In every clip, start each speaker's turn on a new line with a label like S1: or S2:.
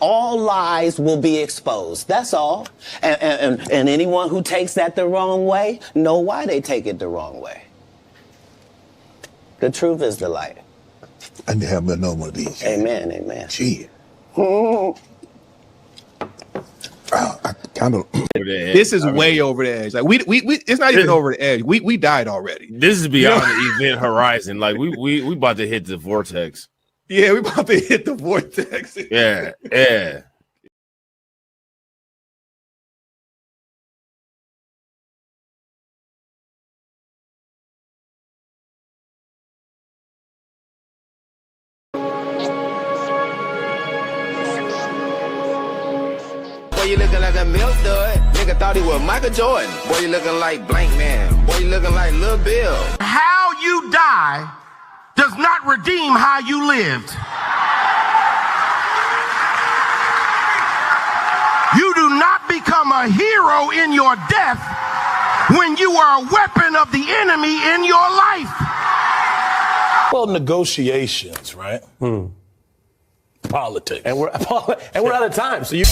S1: all lies will be exposed. That's all. And anyone who takes that the wrong way, know why they take it the wrong way. The truth is the light.
S2: I need to have another one of these.
S1: Amen, amen.
S2: Gee. I kind of.
S3: This is way over the edge. Like we it's not even over the edge. We died already.
S4: This is beyond the event horizon. Like we about to hit the vortex.
S3: Yeah, we about to hit the vortex.
S4: Yeah.
S5: Boy, you looking like a milk dud. Nigga thought he was Michael Jordan. Boy, you looking like Blank Man. Boy, you looking like Lil Bill.
S6: How you die does not redeem how you lived. You do not become a hero in your death when you are a weapon of the enemy in your life.
S7: Well, negotiations, right? Politics.
S8: And we're out of time. So you.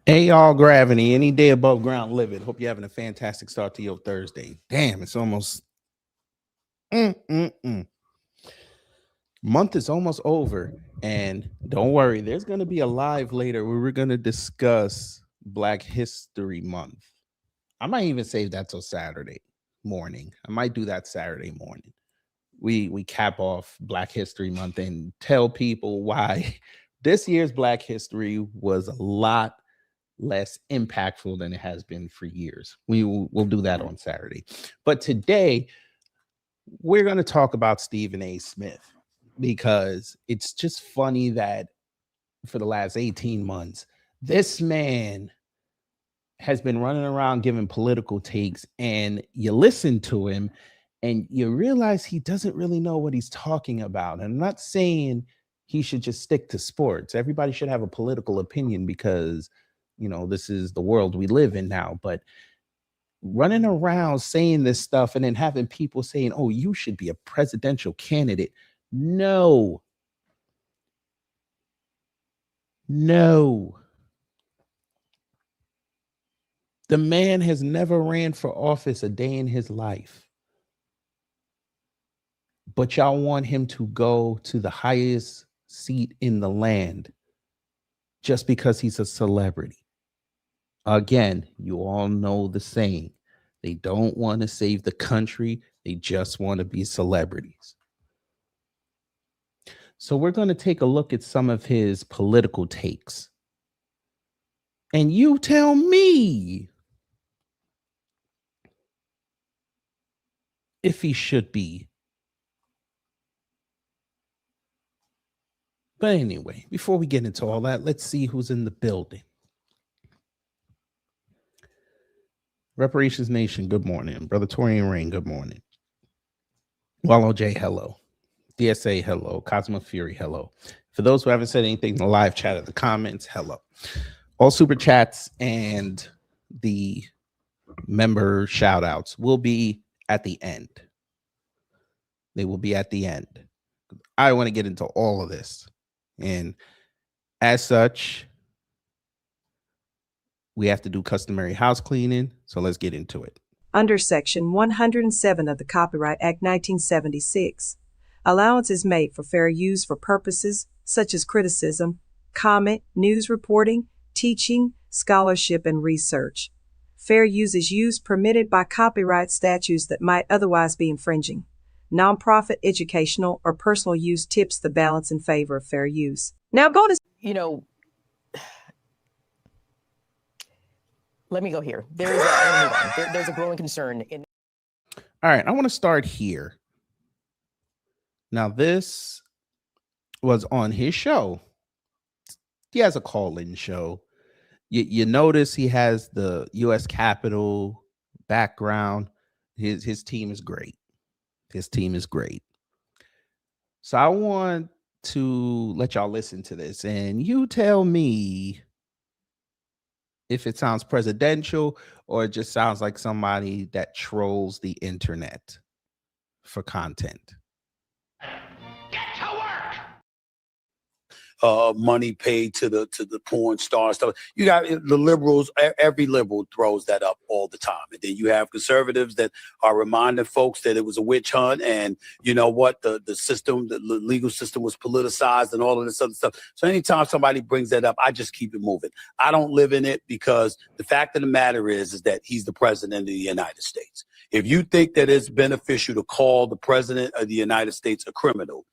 S9: Hey, y'all, Gravity, any day above ground living. Hope you're having a fantastic start to your Thursday. Damn, it's almost month is almost over, and don't worry, there's going to be a live later where we're going to discuss Black History Month. I might even save that till Saturday morning. I might do that Saturday morning. We cap off Black History Month and tell people why this year's Black History was a lot less impactful than it has been for years. We'll do that on Saturday. But today, we're going to talk about Stephen A. Smith, because it's just funny that for the last 18 months, this man has been running around giving political takes, and you listen to him and you realize he doesn't really know what he's talking about. And I'm not saying he should just stick to sports. Everybody should have a political opinion because, you know, this is the world we live in now. But running around saying this stuff and then having people saying, oh, you should be a presidential candidate. No. The man has never ran for office a day in his life. But y'all want him to go to the highest seat in the land just because he's a celebrity. Again, you all know the saying. They don't want to save the country. They just want to be celebrities. So we're going to take a look at some of his political takes. And you tell me, if he should be. But anyway, before we get into all that, let's see who's in the building. Reparations Nation, good morning. Brother Torian Rain, good morning. Wallow J, hello. DSA, hello. Cosmo Fury, hello. For those who haven't said anything in the live chat or the comments, hello. All super chats and the member shout outs will be at the end. They will be at the end. I want to get into all of this. And as such, we have to do customary house cleaning. So let's get into it.
S10: Under Section 107 of the Copyright Act 1976, allowance is made for fair use for purposes such as criticism, comment, news reporting, teaching, scholarship, and research. Fair use is use permitted by copyright statutes that might otherwise be infringing. Nonprofit, educational, or personal use tips the balance in favor of fair use. Now go to...
S11: Let me go here. There's a growing concern.
S9: All right, I want to start here. Now, this was on his show. He has a call-in show. You notice he has the U.S. Capitol background. His team is great. His team is great. So I want to let y'all listen to this, and you tell me if it sounds presidential or it just sounds like somebody that trolls the internet for content.
S12: Money paid to the porn star stuff. You got the liberals. Every liberal throws that up all the time, and then you have conservatives that are reminding folks that it was a witch hunt, and you know what, the system, the legal system was politicized, and all of this other stuff. So anytime somebody brings that up, I just keep it moving. I don't live in it, because the fact of the matter is that he's the president of the United States. If you think that it's beneficial to call the president of the United States a criminal,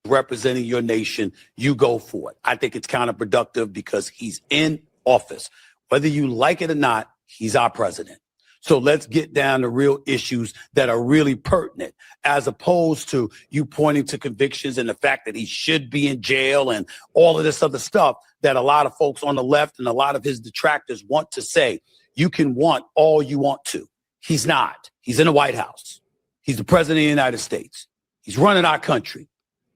S12: representing your nation, you go for it. I think it's counterproductive, because he's in office. Whether you like it or not, he's our president. So let's get down to real issues that are really pertinent, as opposed to you pointing to convictions and the fact that he should be in jail and all of this other stuff that a lot of folks on the left and a lot of his detractors want to say. You can want all you want to. He's not. He's in the White House. He's the president of the United States. He's running our country.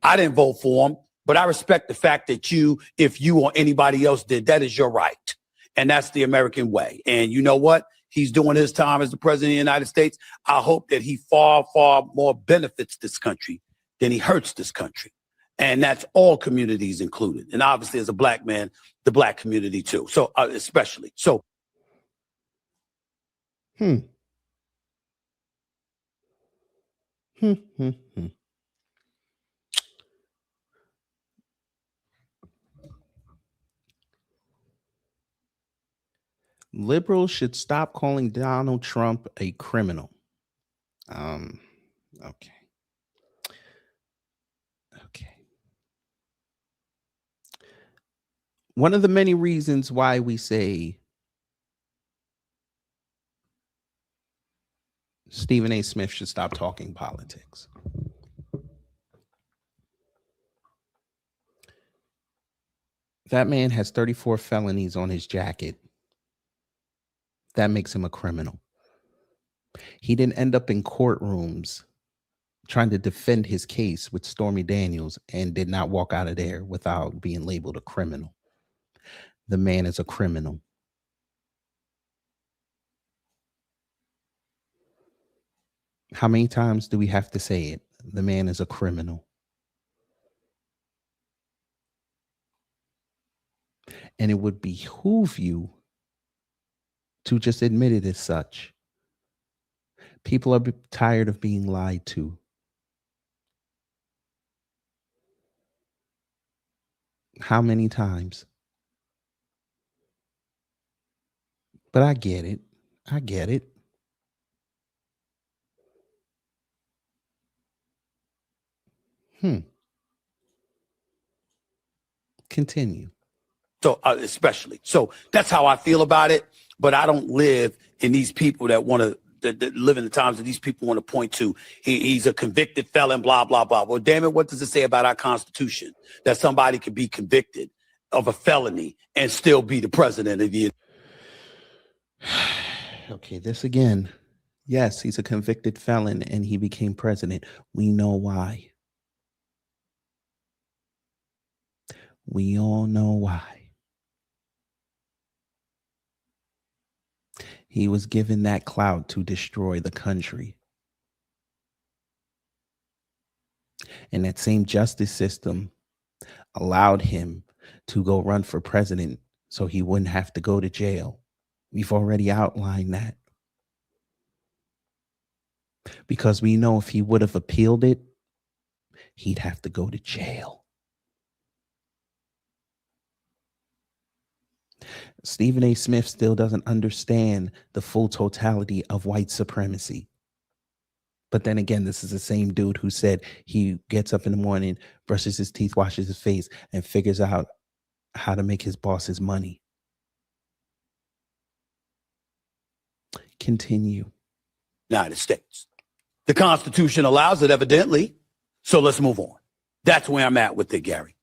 S12: I didn't vote for him, but I respect the fact that if you or anybody else did, that is your right. And that's the American way. And you know what? He's doing his time as the president of the United States. I hope that he far, far more benefits this country than he hurts this country. And that's all communities included. And obviously, as a black man, the black community too. So especially. So.
S9: Liberals should stop calling Donald Trump a criminal. Okay. One of the many reasons why we say Stephen A. Smith should stop talking politics. That man has 34 felonies on his jacket. That makes him a criminal. He didn't end up in courtrooms trying to defend his case with Stormy Daniels and did not walk out of there without being labeled a criminal. The man is a criminal. How many times do we have to say it? The man is a criminal. And it would behoove you to just admit it as such. People are tired of being lied to. How many times? But I get it. I get it. Continue.
S12: So especially. So that's how I feel about it. But I don't live in these people that want to that live in the times that these people want to point to. He's a convicted felon, blah, blah, blah. Well, damn it, what does it say about our Constitution? That somebody could be convicted of a felony and still be the president of the United States.
S9: Okay, this again. Yes, he's a convicted felon and he became president. We know why. We all know why. He was given that clout to destroy the country. And that same justice system allowed him to go run for president so he wouldn't have to go to jail. We've already outlined that. Because we know if he would have appealed it, he'd have to go to jail. Stephen A. Smith still doesn't understand the full totality of white supremacy. But then again, this is the same dude who said he gets up in the morning, brushes his teeth, washes his face, and figures out how to make his bosses money. Continue.
S12: United States. The Constitution allows it, evidently. So let's move on. That's where I'm at with it, Gary.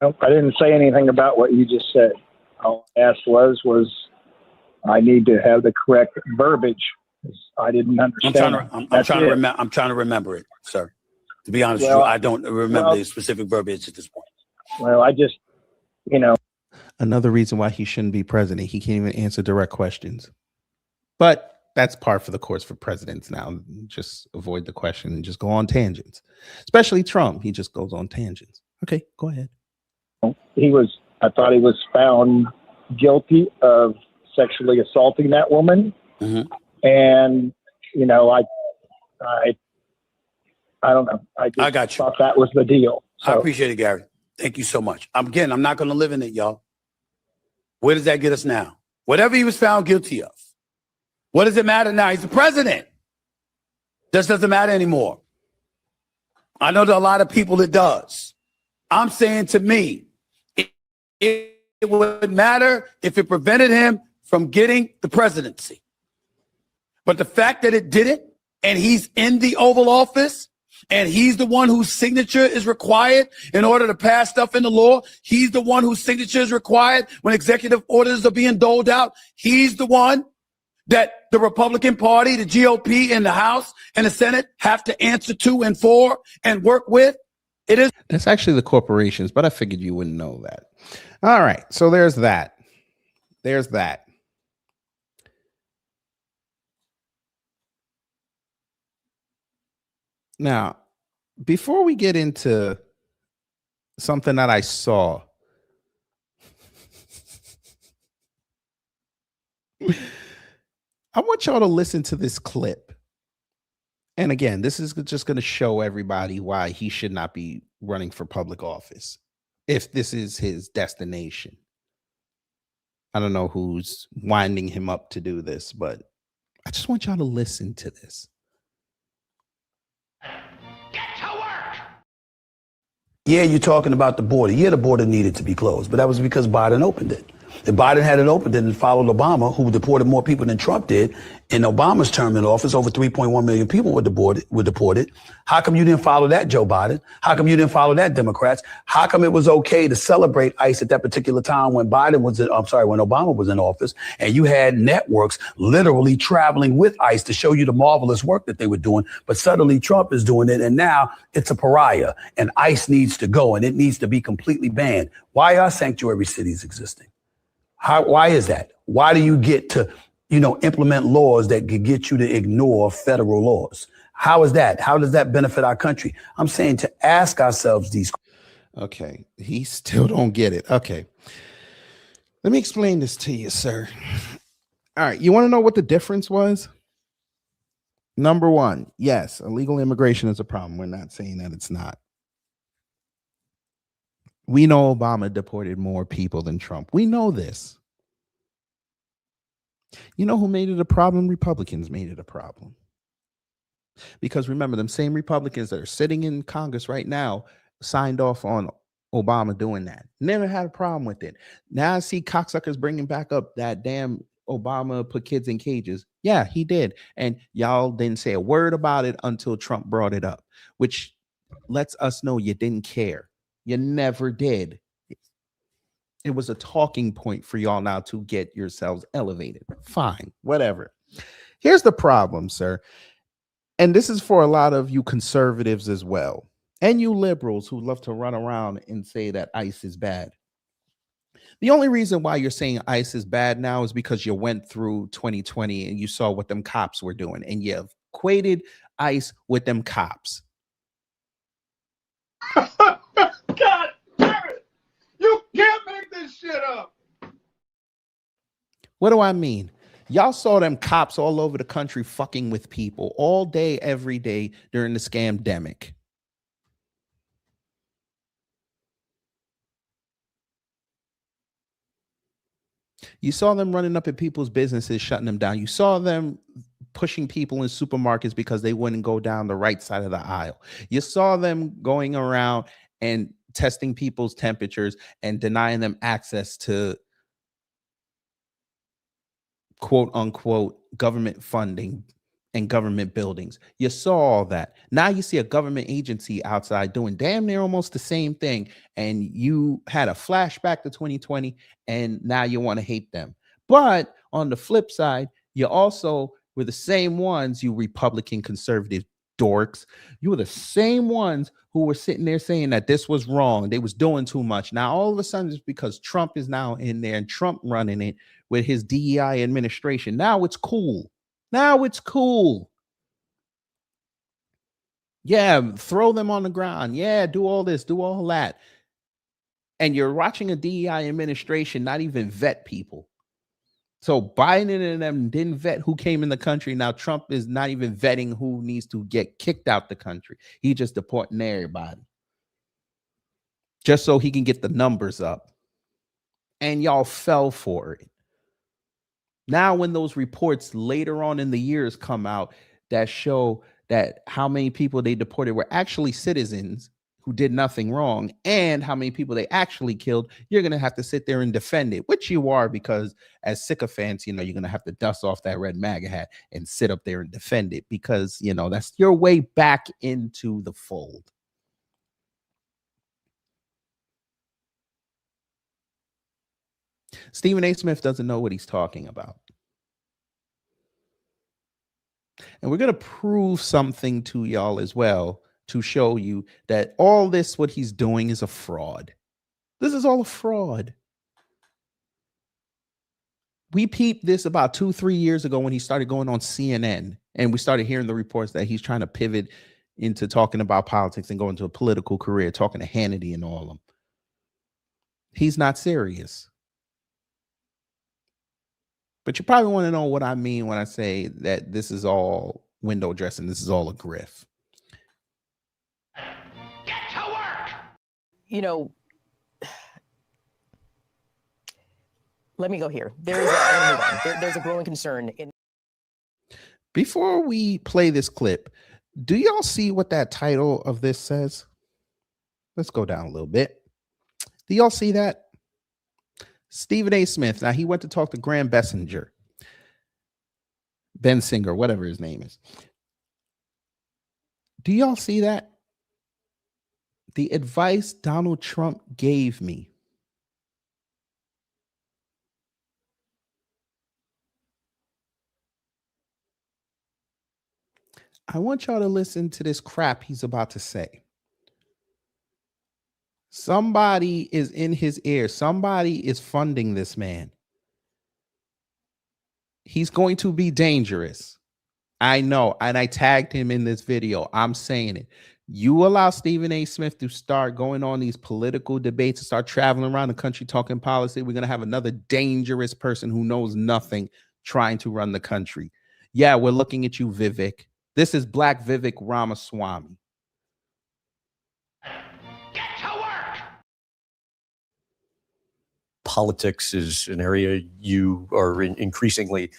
S13: Nope, I didn't say anything about what you just said. All I asked was I need to have the correct verbiage. I didn't understand.
S12: I'm trying to remember it, sir. To be honest with you, I don't remember the specific verbiage at this point.
S13: Well, I just,
S9: Another reason why he shouldn't be president. He can't even answer direct questions. But that's par for the course for presidents now. Just avoid the question and just go on tangents. Especially Trump. He just goes on tangents. Okay, go ahead.
S13: I thought he was found guilty of sexually assaulting that woman.
S12: Mm-hmm.
S13: And, I don't know. I
S12: got you.
S13: Thought that was the deal. So.
S12: I appreciate it, Gary. Thank you so much. I'm not going to live in it, y'all. Where does that get us now? Whatever he was found guilty of. What does it matter now? He's the president. This doesn't matter anymore. I know there are a lot of people it does. I'm saying to me, it would matter if it prevented him from getting the presidency. But the fact that it didn't, and he's in the Oval Office, and he's the one whose signature is required in order to pass stuff into law. He's the one whose signature is required when executive orders are being doled out. He's the one that the Republican Party, the GOP in the House and the Senate have to answer to and for and work with. It is.
S9: That's actually the corporations, but I figured you wouldn't know that. All right. So there's that. There's that. Now, before we get into something that I saw, I want y'all to listen to this clip. And again, this is just going to show everybody why he should not be running for public office if this is his destination. I don't know who's winding him up to do this, but I just want y'all to listen to this.
S12: Yeah, you're talking about the border. Yeah, the border needed to be closed, but that was because Biden opened it. If Biden had it opened and followed Obama, who deported more people than Trump did, in Obama's term in office, over 3.1 million people were deported. How come you didn't follow that, Joe Biden? How come you didn't follow that, Democrats? How come it was okay to celebrate ICE at that particular time when when Obama was in office, and you had networks literally traveling with ICE to show you the marvelous work that they were doing, but suddenly Trump is doing it, and now it's a pariah, and ICE needs to go, and it needs to be completely banned. Why are sanctuary cities existing? Why is that? Why do you get to, implement laws that could get you to ignore federal laws? How is that? How does that benefit our country? I'm saying to ask ourselves these.
S9: Okay. He still don't get it. Okay. Let me explain this to you, sir. All right. You want to know what the difference was? Number one, yes, illegal immigration is a problem. We're not saying that it's not. We know Obama deported more people than Trump. We know this. You know who made it a problem? Republicans made it a problem. Because remember, them same Republicans that are sitting in Congress right now signed off on Obama doing that. Never had a problem with it. Now I see cocksuckers bringing back up that damn Obama put kids in cages. Yeah, he did. And y'all didn't say a word about it until Trump brought it up, which lets us know you didn't care. You never did. It was a talking point for y'all now to get yourselves elevated. Fine, whatever. Here's the problem, sir. And this is for a lot of you conservatives as well, and you liberals who love to run around and say that ICE is bad. The only reason why you're saying ICE is bad now is because you went through 2020 and you saw what them cops were doing, and you equated ICE with them cops.
S6: God damn it! You can't make this shit up.
S9: What do I mean? Y'all saw them cops all over the country fucking with people all day, every day during the scamdemic. You saw them running up at people's businesses, shutting them down. You saw them pushing people in supermarkets because they wouldn't go down the right side of the aisle. You saw them going around and testing people's temperatures and denying them access to quote unquote government funding and government buildings. You saw all that. Now you see a government agency outside doing damn near almost the same thing. And you had a flashback to 2020 and now you want to hate them. But on the flip side, you also were the same ones, you Republican conservative dorks. You were the same ones who were sitting there saying that this was wrong. They was doing too much. Now, all of a sudden, it's because Trump is now in there and Trump running it with his DEI administration. Now it's cool. Now it's cool. Yeah, throw them on the ground. Yeah, do all this, do all that. And you're watching a DEI administration not even vet people. So Biden and them didn't vet who came in the country. Now Trump is not even vetting who needs to get kicked out the country. He just deporting everybody. Just so he can get the numbers up. And y'all fell for it. Now when those reports later on in the years come out that show that how many people they deported were actually citizens who did nothing wrong, and how many people they actually killed, you're going to have to sit there and defend it, which you are, because as sycophants, you know, you're going to have to dust off that red MAGA hat and sit up there and defend it, because, you know, that's your way back into the fold. Stephen A. Smith doesn't know what he's talking about. And we're going to prove something to y'all as well, to show you that all this, what he's doing, is a fraud. This is all a fraud. We peeped this about 2-3 years ago when he started going on CNN, and we started hearing the reports that he's trying to pivot into talking about politics and go into a political career, talking to Hannity and all of them. He's not serious. But you probably want to know what I mean when I say that this is all window dressing. This is all a grift.
S11: You know, let me go here. There's a growing concern in.
S9: Before we play this clip, do y'all see what that title of this says? Let's go down a little bit. Do y'all see that? Stephen A. Smith. Now, he went to talk to Graham Bensinger, whatever his name is. Do y'all see that? The advice Donald Trump gave me. I want y'all to listen to this crap he's about to say. Somebody is in his ear. Somebody is funding this man. He's going to be dangerous. I know. And I tagged him in this video. I'm saying it. You allow Stephen A. Smith to start going on these political debates and start traveling around the country talking policy, we're going to have another dangerous person who knows nothing trying to run the country. Yeah, we're looking at you, Vivek. This is Black Vivek Ramaswamy.
S6: Get to work!
S14: Politics is an area you are increasingly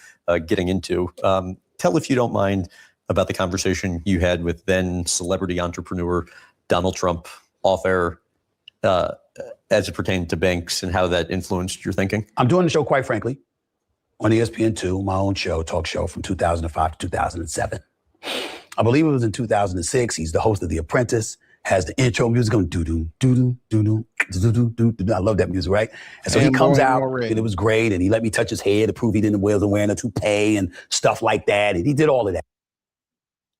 S14: getting into. Tell, if you don't mind, about the conversation you had with then celebrity entrepreneur Donald Trump off air as it pertained to banks and how that influenced your thinking.
S15: I'm doing the show, quite frankly,
S12: on ESPN2, my own show, talk show from 2005 to 2007. I believe it was in 2006. He's the host of The Apprentice, has the intro music going doo-doo, doo-doo, doo-doo, doo-doo, doo-doo. I love that music, right? And so he comes out, and it was great, and he let me touch his hair to prove he wasn't wearing a toupee and stuff like that, and he did all of that.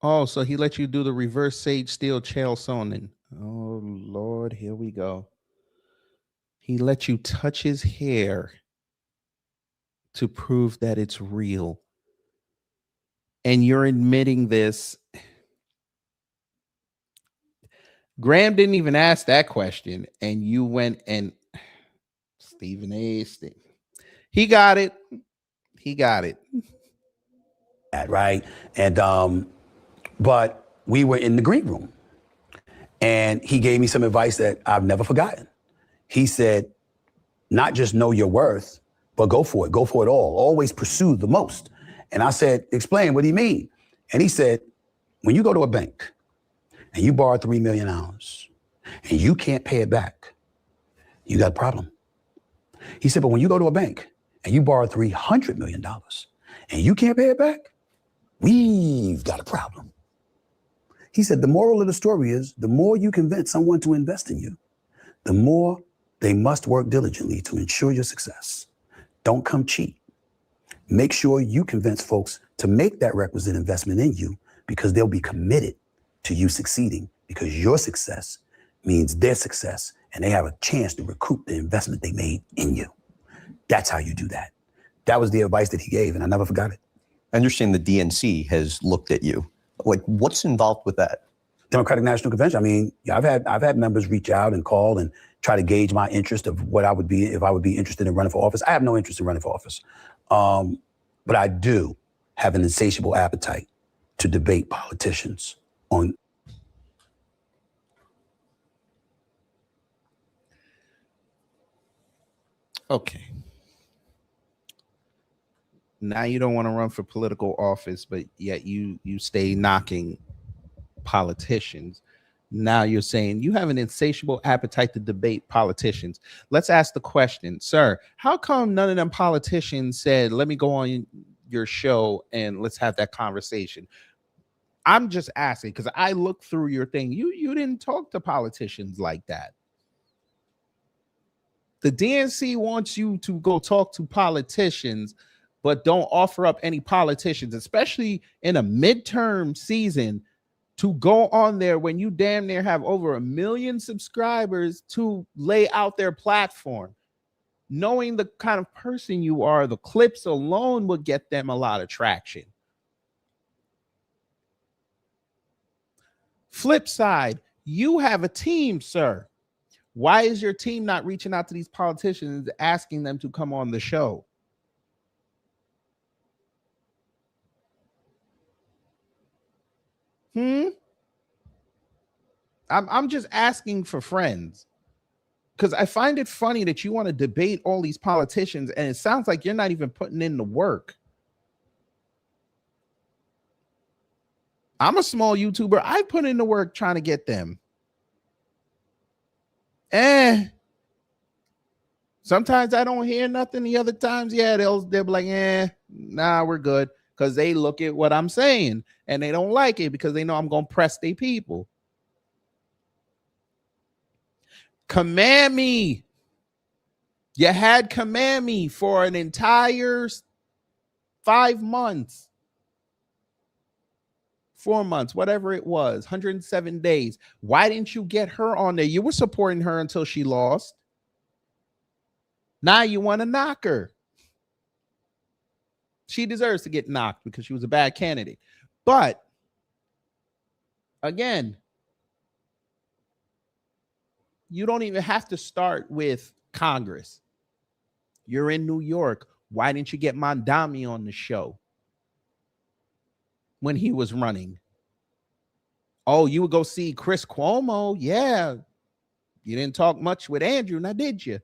S9: Oh, so he let you do the reverse Sage Steele Chael Sonnen. Oh, Lord, here we go. He let you touch his hair to prove that it's real. And you're admitting this. Graham didn't even ask that question, and you went and Stephen A. He got it. He got it.
S12: Right? And but we were in the green room, and he gave me some advice that I've never forgotten. He said, not just know your worth, but go for it. Go for it all. Always pursue the most. And I said, explain, what do you mean? And he said, when you go to a bank and you borrow $3 million and you can't pay it back, you got a problem. He said, but when you go to a bank and you borrow $300 million and you can't pay it back, we've got a problem. He said, the moral of the story is the more you convince someone to invest in you, the more they must work diligently to ensure your success. Don't come cheap. Make sure you convince folks to make that requisite investment in you because they'll be committed to you succeeding because your success means their success and they have a chance to recoup the investment they made in you. That's how you do that. That was the advice that he gave, and I never forgot it.
S14: I understand the DNC has looked at you. Like, what's involved with that?
S12: Democratic National Convention. I mean, yeah, I've had members reach out and call and try to gauge my interest of what I would be if I would be interested in running for office. I have no interest in running for office, but I do have an insatiable appetite to debate politicians on.
S9: Okay. Now you don't want to run for political office, but yet you stay knocking politicians. Now you're saying you have an insatiable appetite to debate politicians. Let's ask the question, sir, how come none of them politicians said, let me go on your show and let's have that conversation? I'm just asking because I looked through your thing. You didn't talk to politicians like that. The DNC wants you to go talk to politicians, but don't offer up any politicians, especially in a midterm season, to go on there when you damn near have over 1 million subscribers to lay out their platform. Knowing the kind of person you are, the clips alone would get them a lot of traction. Flip side, you have a team, sir. Why is your team not reaching out to these politicians, asking them to come on the show? I'm just asking for friends because I find it funny that you want to debate all these politicians and it sounds like you're not even putting in the work. I'm a small YouTuber. I put in the work trying to get them. Sometimes I don't hear nothing. The other times, yeah, they'll be like, nah, we're good. Because they look at what I'm saying and they don't like it because they know I'm going to press their people. Command me. You had command me for an entire 5 months. 4 months, whatever it was, 107 days. Why didn't you get her on there? You were supporting her until she lost. Now you want to knock her. She deserves to get knocked because she was a bad candidate. But again, you don't even have to start with Congress. You're in New York. Why didn't you get Mondami on the show when he was running? Oh, you would go see Chris Cuomo? Yeah. You didn't talk much with Andrew, now did you?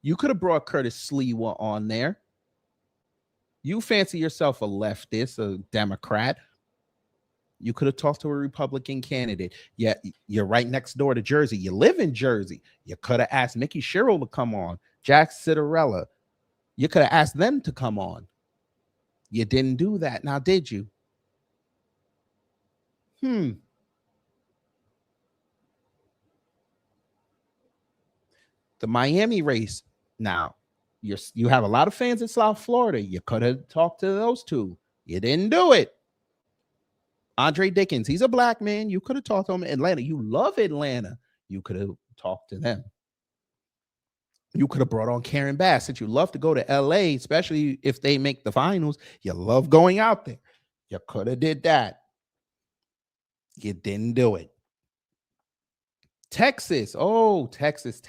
S9: You could have brought Curtis Sliwa on there. You fancy yourself a leftist, a Democrat. You could have talked to a Republican candidate. Yeah, you're right next door to Jersey. You live in Jersey. You could have asked Mickey Sherrill to come on, Jack Citarella. You could have asked them to come on. You didn't do that. Now, did you? The Miami race. Now, you have a lot of fans in South Florida. You could have talked to those two. You didn't do it. Andre Dickens, he's a black man. You could have talked to him in Atlanta. You love Atlanta. You could have talked to them. You could have brought on Karen Bass, since you love to go to LA, especially if they make the finals. You love going out there. You could have did that. You didn't do it. Texas. Oh, Texas.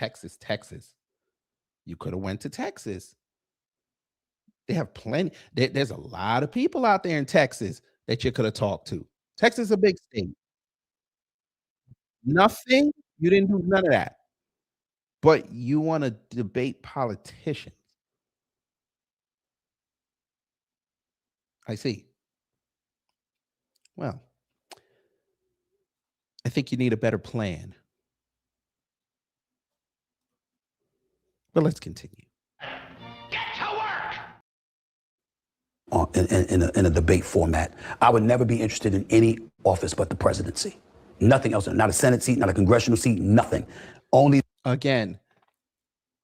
S9: You could have went to Texas. They have plenty. There's a lot of people out there in Texas that you could have talked to. Texas is a big state. Nothing. You didn't do none of that. But you want to debate politicians. I see. Well, I think you need a better plan. But let's continue.
S12: In a debate format, I would never be interested in any office but the presidency. Nothing else. Not a Senate seat, not a congressional seat, nothing. Only.
S9: Again,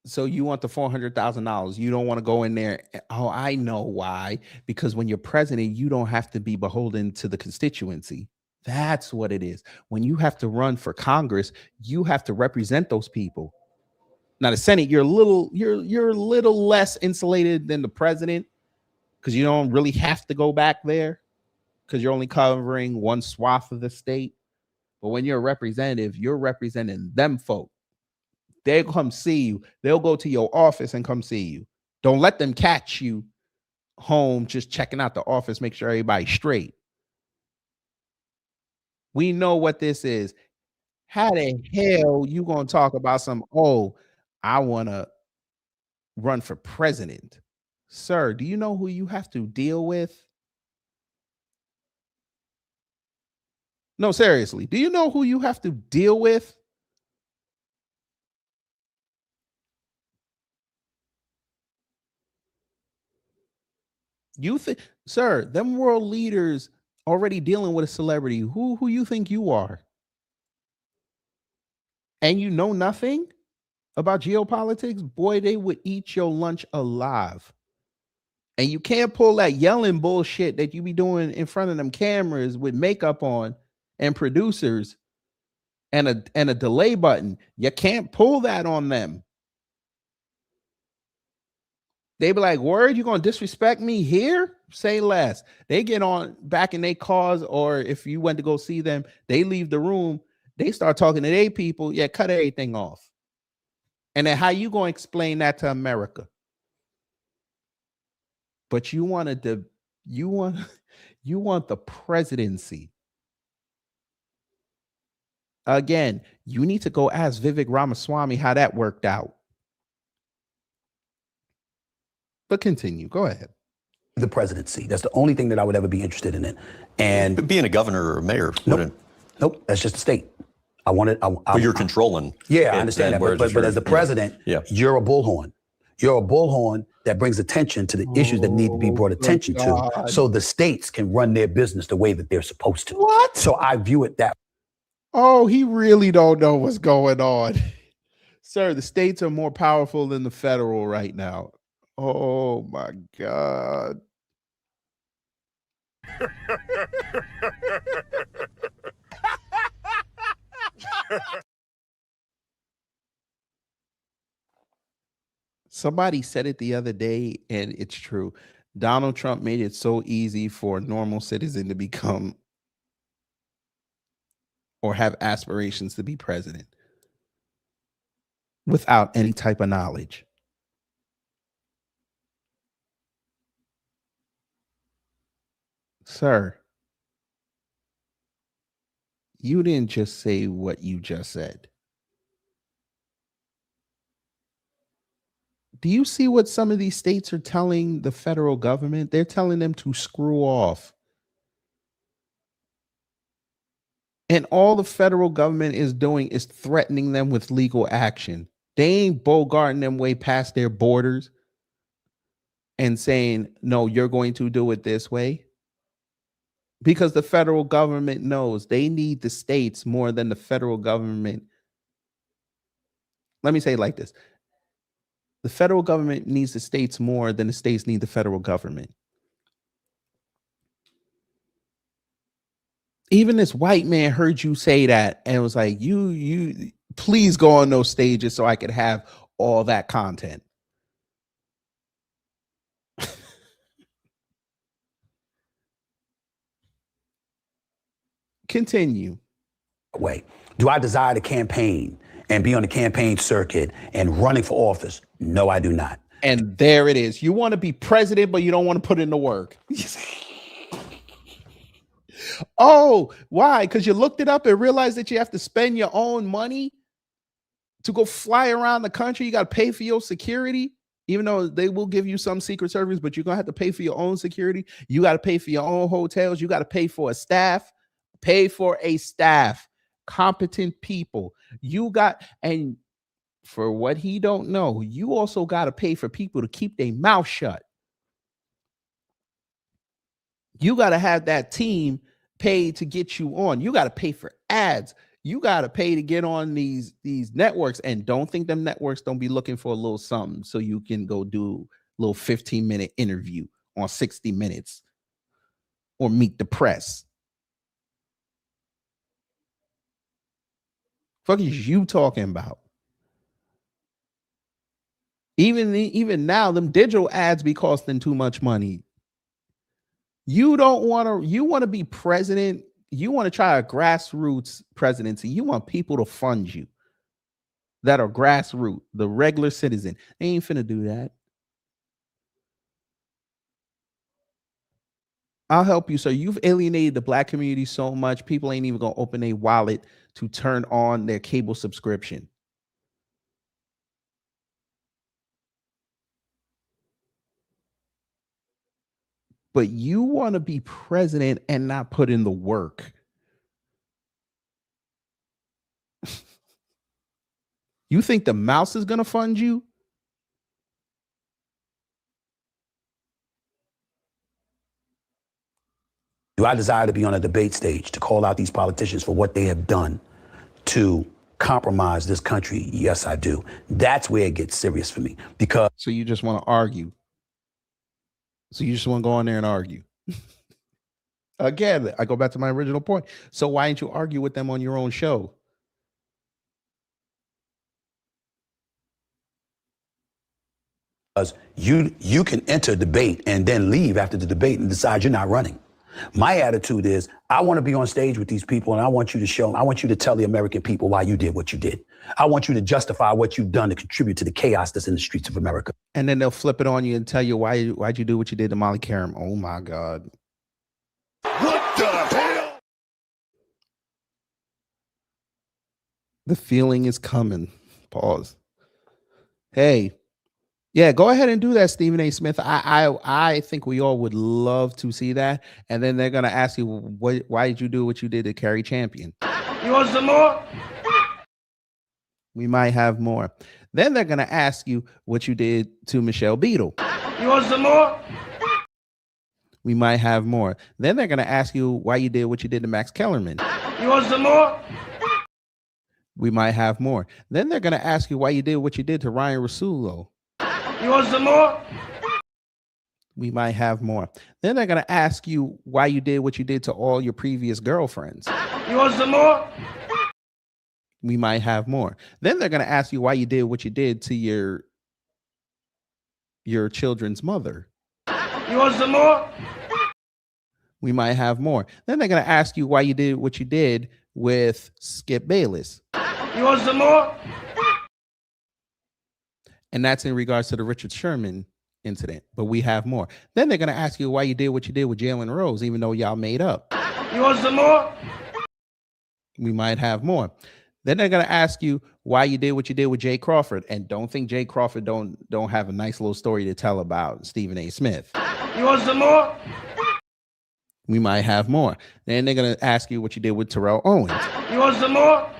S9: so you want the $400,000. You don't want to go in there. Oh, I know why. Because when you're president, you don't have to be beholden to the constituency. That's what it is. When you have to run for Congress, you have to represent those people. Now, the Senate, you're a little less insulated than the president, because you don't really have to go back there because you're only covering one swath of the state. But when you're a representative, you're representing them folk. They'll come see you. They'll go to your office and come see you. Don't let them catch you home just checking out the office, make sure everybody's straight. We know what this is. How the hell you going to talk about some, oh, I want to run for president? Sir, do you know who you have to deal with? No, seriously. Do you know who you have to deal with? You think, sir, them world leaders already dealing with a celebrity. Who you think you are? And you know nothing about geopolitics? Boy, they would eat your lunch alive. And you can't pull that yelling bullshit that you be doing in front of them cameras with makeup on and producers and a delay button. You can't pull that on them. They be like, word, you gonna disrespect me here? Say less. They get on back in their cars, or if you went to go see them, they leave the room. They start talking to their people. Yeah, cut everything off. And then how you gonna explain that to America? But you want the presidency. Again, you need to go ask Vivek Ramaswamy how that worked out. But continue. Go ahead.
S12: The presidency. That's the only thing that I would ever be interested in it. And
S14: but being a governor or a mayor wouldn't.
S12: Nope. That's just a state.
S14: But you're controlling.
S12: Yeah, I understand that. But as the president, you're a bullhorn. You're a bullhorn that brings attention to the issues that need to be brought attention to, so the states can run their business the way that they're supposed to.
S9: What?
S12: So I view it that.
S9: Oh, he really don't know what's going on. Sir, the states are more powerful than the federal right now. Oh my God. Somebody said it the other day, and it's true. Donald Trump made it so easy for a normal citizen to become or have aspirations to be president without any type of knowledge. Sir, you didn't just say what you just said. Do you see what some of these states are telling the federal government? They're telling them to screw off. And all the federal government is doing is threatening them with legal action. They ain't bogarting them way past their borders. and saying, no, you're going to do it this way? Because the federal government knows they need the states more than the federal government. Let me say it like this. The federal government needs the states more than the states need the federal government. Even this white man heard you say that and was like, you please go on those stages so I could have all that content. Continue.
S12: Way. Do I desire to campaign and be on the campaign circuit and running for office? No, I do not.
S9: And there it is. You want to be president, but you don't want to put in the work. Oh, why? Because you looked it up and realized that you have to spend your own money to go fly around the country. You got to pay for your security, even though they will give you some Secret Service, but you're going to have to pay for your own security. You got to pay for your own hotels. You got to pay for a staff. Pay for a staff, competent people. You got, and for what he don't know, you also got to pay for people to keep their mouth shut. You got to have that team paid to get you on. You got to pay for ads. You got to pay to get on these networks. And don't think them networks don't be looking for a little something so you can go do a little 15-minute interview on 60 Minutes or meet the press. Fuck is you talking about? Even now, them digital ads be costing too much money. You don't want to. You want to be president. You want to try a grassroots presidency. You want people to fund you that are grassroots, the regular citizen. They ain't finna do that. I'll help you. So you've alienated the black community so much, people ain't even gonna open a wallet to turn on their cable subscription. But you want to be president and not put in the work. You think the mouse is gonna fund you?
S12: Do I desire to be on a debate stage to call out these politicians for what they have done to compromise this country? Yes, I do. That's where it gets serious for me. Because
S9: so you just want to argue. So you just want to go on there and argue. Again, I go back to my original point. So why didn't you argue with them on your own show?
S12: Because you can enter a debate and then leave after the debate and decide you're not running. My attitude is I want to be on stage with these people and I want you to tell the American people why you did what you did. I want you to justify what you've done to contribute to the chaos that's in the streets of America.
S9: And then they'll flip it on you and tell you why'd you do what you did to Molly Karam. Oh my God.
S6: What the hell?
S9: The feeling is coming. Pause. Hey. Yeah, go ahead and do that, Stephen A. Smith. I think we all would love to see that. And then they're gonna ask you, why did you do what you did to Carrie Champion?
S6: You want some more?
S9: We might have more. Then they're gonna ask you what you did to Michelle Beadle.
S6: You want some more?
S9: We might have more. Then they're gonna ask you why you did what you did to Max Kellerman.
S6: You want some more?
S9: We might have more. Then they're gonna ask you why you did what you did to Ryan Russillo.
S6: You want some more?
S9: We might have more. Then they're going to ask you why you did what you did to all your previous girlfriends.
S6: You want some more?
S9: We might have more. Then they're going to ask you why you did what you did to your children's mother.
S6: You want some more?
S9: We might have more. Then they're going to ask you why you did what you did with Skip Bayless.
S6: You want some more?
S9: And that's in regards to the Richard Sherman incident. But we have more. Then they're going to ask you why you did what you did with Jalen Rose, even though y'all made up.
S6: You want some more?
S9: We might have more. Then they're going to ask you why you did what you did with Jay Crawford. And don't think Jay Crawford don't have a nice little story to tell about Stephen A. Smith.
S6: You want some more?
S9: We might have more. Then they're going to ask you what you did with Terrell Owens.
S6: You want some more?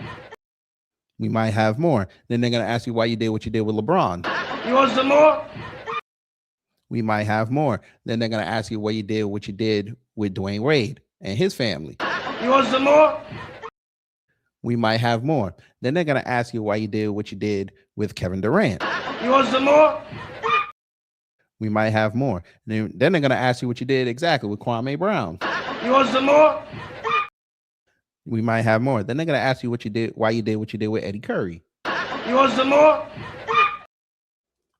S9: We might have more. Then they're going to ask you why you did what you did with LeBron.
S6: You want some more?
S9: We might have more. Then they're going to ask you what you did with Dwayne Wade and his family.
S6: You want some more?
S9: We might have more. Then they're going to ask you why you did what you did with Kevin Durant.
S6: You want some more?
S9: We might have more. Then they're going to ask you what you did exactly with Kwame Brown.
S6: You want some more?
S9: We might have more. Then they're going to ask you why you did what you did with Eddie Curry.
S6: You want some more?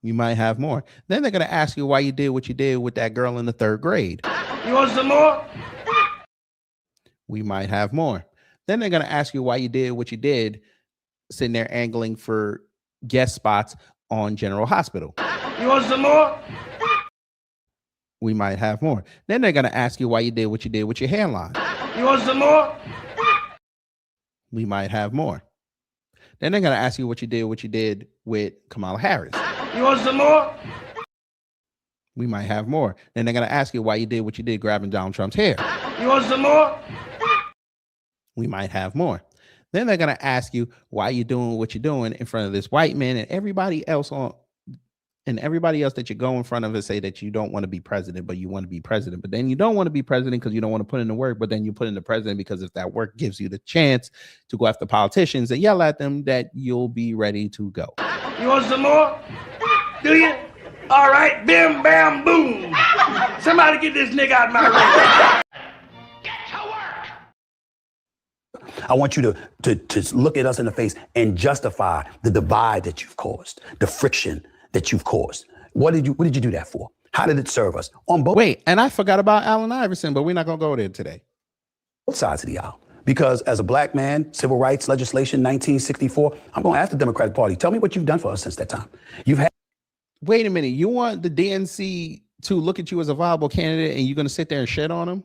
S9: We might have more. Then they're going to ask you why you did what you did with that girl in the 3rd grade.
S6: You want some more?
S9: We might have more. Then they're going to ask you why you did what you did, sitting there angling for guest spots on General Hospital.
S6: You want some more?
S9: We might have more. Then they're going to ask you why you did what you did with your hairline.
S6: You want some more?
S9: We might have more. Then they're going to ask you what you did with Kamala Harris.
S6: You want some more?
S9: We might have more. Then they're going to ask you why you did what you did grabbing Donald Trump's hair.
S6: You want some more?
S9: We might have more. Then they're going to ask you why you're doing what you're doing in front of this white man and everybody else that you go in front of and say that you don't want to be president, but you want to be president. But then you don't want to be president because you don't want to put in the work, but then you put in the president because if that work gives you the chance to go after politicians and yell at them, that you'll be ready to go.
S6: You want some more? Do you? All right, bim, bam, boom. Somebody get this nigga out of my way.
S12: I want you to look at us in the face and justify the divide that you've caused, the friction that you've caused. What did you do that for? How did it serve us? On both.
S9: Wait, and I forgot about Allen Iverson, but we're not gonna go there today.
S12: Both sides of the aisle. Because as a black man, civil rights legislation, 1964, I'm going to ask the Democratic Party, tell me what you've done for us since that time.
S9: Wait a minute, you want the DNC to look at you as a viable candidate and you're going to sit there and shit on them?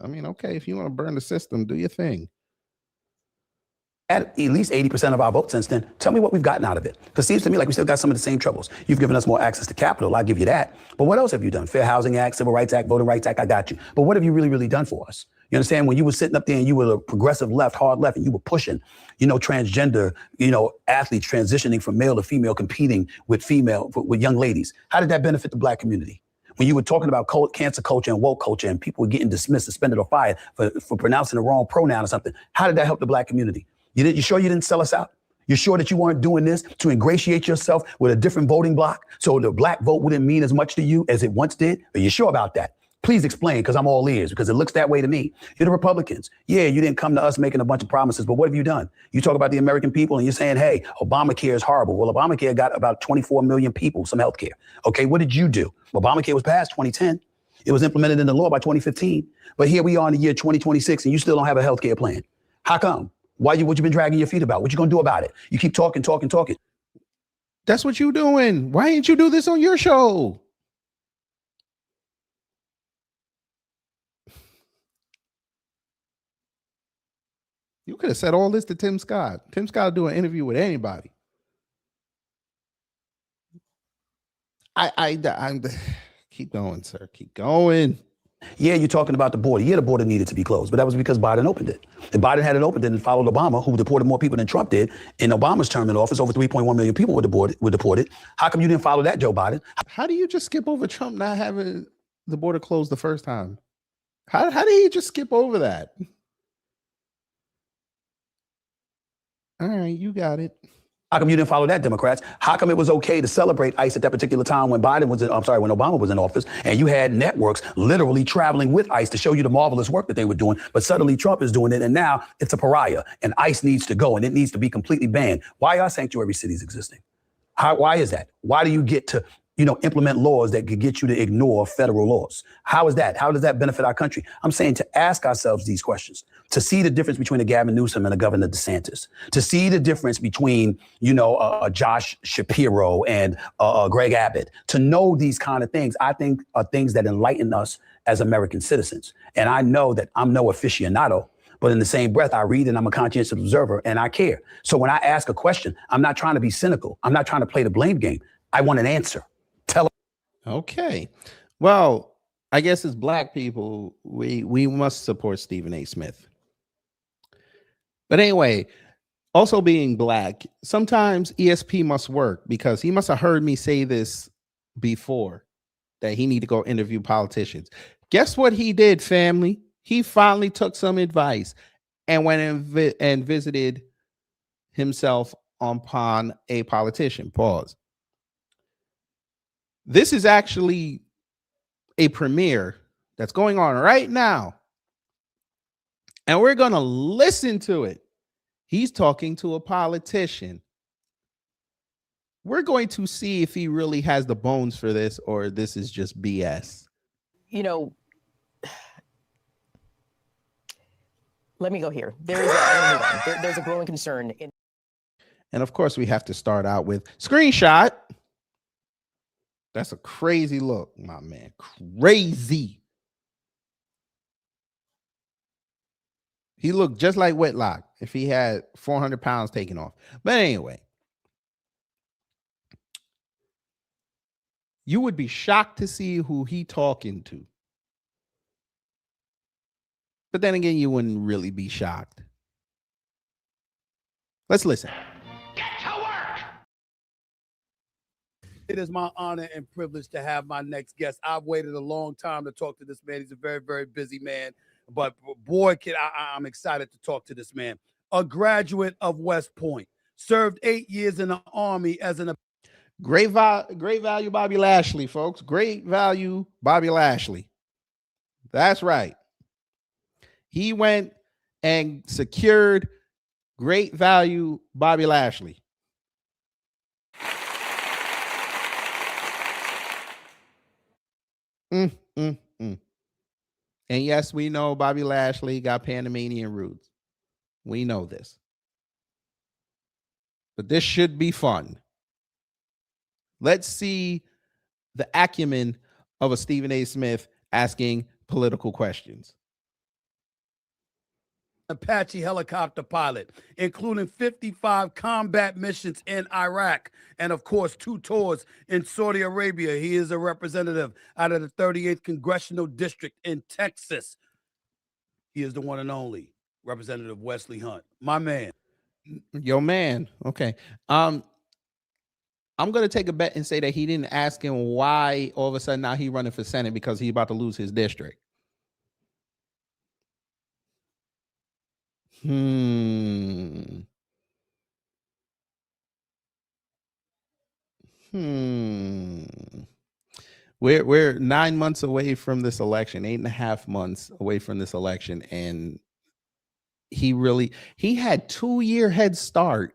S9: I mean, okay, if you want to burn the system, do your thing.
S12: At least 80% of our votes since then. Tell me what we've gotten out of it. Because it seems to me like we still got some of the same troubles. You've given us more access to capital. I'll give you that. But what else have you done? Fair Housing Act, Civil Rights Act, Voting Rights Act, I got you. But what have you really, really done for us? You understand? When you were sitting up there and you were a progressive left, hard left, and you were pushing, transgender, athletes transitioning from male to female, competing with young ladies. How did that benefit the black community? When you were talking about cancer culture and woke culture and people were getting dismissed, suspended, or fired for pronouncing the wrong pronoun or something, how did that help the black community? You sure you didn't sell us out? You sure that you weren't doing this to ingratiate yourself with a different voting bloc so the black vote wouldn't mean as much to you as it once did? Are you sure about that? Please explain, because I'm all ears, because it looks that way to me. You're the Republicans. Yeah, you didn't come to us making a bunch of promises, but what have you done? You talk about the American people and you're saying, hey, Obamacare is horrible. Well, Obamacare got about 24 million people some health care. Okay, what did you do? Obamacare was passed 2010. It was implemented into law by 2015. But here we are in the year 2026 and you still don't have a health care plan. How come? What you been dragging your feet about? What you gonna do about it? You keep talking.
S9: That's what you doing. Why didn't you do this on your show? You could have said all this to Tim Scott. Tim Scott will do an interview with anybody. I'm keep going, sir. Keep going.
S12: Yeah, you're talking about the border. Yeah, the border needed to be closed, but that was because Biden opened it. If Biden had it opened and followed Obama, who deported more people than Trump did, in Obama's term in office, over 3.1 million people were deported. How come you didn't follow that, Joe Biden?
S9: How do you just skip over Trump not having the border closed the first time? How did he just skip over that? All right, you got it.
S12: How come you didn't follow that, Democrats? How come it was okay to celebrate ICE at that particular time when Obama was in office, and you had networks literally traveling with ICE to show you the marvelous work that they were doing, but suddenly Trump is doing it, and now it's a pariah, and ICE needs to go, and it needs to be completely banned. Why are sanctuary cities existing? Why is that? Why do you get to implement laws that could get you to ignore federal laws? How is that? How does that benefit our country? I'm saying to ask ourselves these questions, to see the difference between a Gavin Newsom and a Governor DeSantis, to see the difference between, Josh Shapiro and Greg Abbott, to know these kind of things, I think are things that enlighten us as American citizens. And I know that I'm no aficionado, but in the same breath, I read and I'm a conscientious observer and I care. So when I ask a question, I'm not trying to be cynical. I'm not trying to play the blame game. I want an answer.
S9: Okay. Well, I guess as black people, we must support Stephen A. Smith. But anyway, also being black, sometimes ESP must work because he must have heard me say this before that he need to go interview politicians. Guess what he did, family? He finally took some advice and went and visited himself upon a politician. Pause. This is actually a premiere that's going on right now, and we're going to listen to it. He's talking to a politician. We're going to see if he really has the bones for this or this is just BS.
S11: You know, let me go here. There's a growing concern.
S9: And of course, we have to start out with screenshot. That's a crazy look, my man. Crazy. He looked just like Whitlock if he had 400 pounds taken off. But anyway, you would be shocked to see who he talking to. But then again, you wouldn't really be shocked. Let's listen.
S12: It is my honor and privilege to have my next guest. I've waited a long time to talk to this man. He's a very, very busy man. But boy, kid, I'm excited to talk to this man. A graduate of West Point, served 8 years in the Army as an...
S9: Great value Bobby Lashley, folks. Great value Bobby Lashley. That's right. He went and secured great value Bobby Lashley. And yes, we know Bobby Lashley got Panamanian roots. We know this. But this should be fun. Let's see the acumen of a Stephen A. Smith asking political questions.
S12: Apache helicopter pilot, including 55 combat missions in Iraq and, of course, 2 tours in Saudi Arabia. He is a representative out of the 38th Congressional District in Texas. He is the one and only Representative Wesley Hunt. My man.
S9: Yo, man. Okay. I'm going to take a bet and say that he didn't ask him why all of a sudden now he running for Senate because he's about to lose his district. We're 9 months away from this election, 8.5 months away from this election, and he had 2-year head start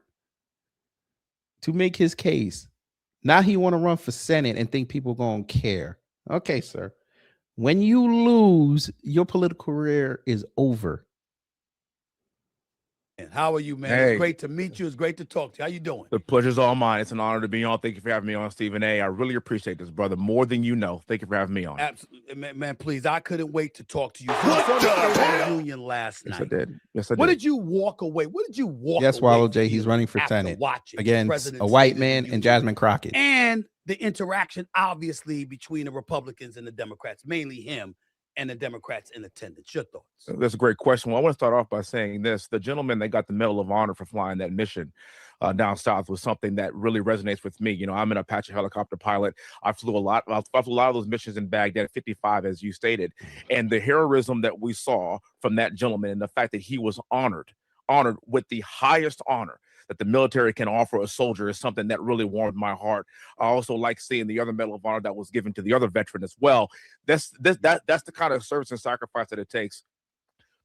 S9: to make his case. Now he want to run for Senate and think people gonna care. Okay, sir. When you lose, your political career is over.
S12: And how are you, man?
S3: Hey.
S12: It's great to meet you. It's great to talk to you. How you doing?
S3: The pleasure's all mine. It's an honor to be on. Thank you for having me on, Stephen A. I really appreciate this, brother, more than you know. Thank you for having me on.
S12: Absolutely, man. Please, I couldn't wait to talk to you. So I saw the State of the Union last night.
S3: Yes, I did. Yes, I did.
S12: What did you walk away? What did you walk
S9: Yes,
S12: away?
S9: Wallow J. He's running for Senate against a white man and Jasmine Crockett.
S12: And the interaction, obviously, between the Republicans and the Democrats, mainly him and the Democrats in attendance. Your thoughts?
S3: That's a great question. Well, I want to start off by saying this. The gentleman that got the Medal of Honor for flying that mission down south was something that really resonates with me. You know, I'm an Apache helicopter pilot. I flew a lot of those missions in Baghdad, 55, as you stated. And the heroism that we saw from that gentleman and the fact that he was honored with the highest honor that the military can offer a soldier is something that really warmed my heart. I also like seeing the other Medal of Honor that was given to the other veteran as well. That's the kind of service and sacrifice that it takes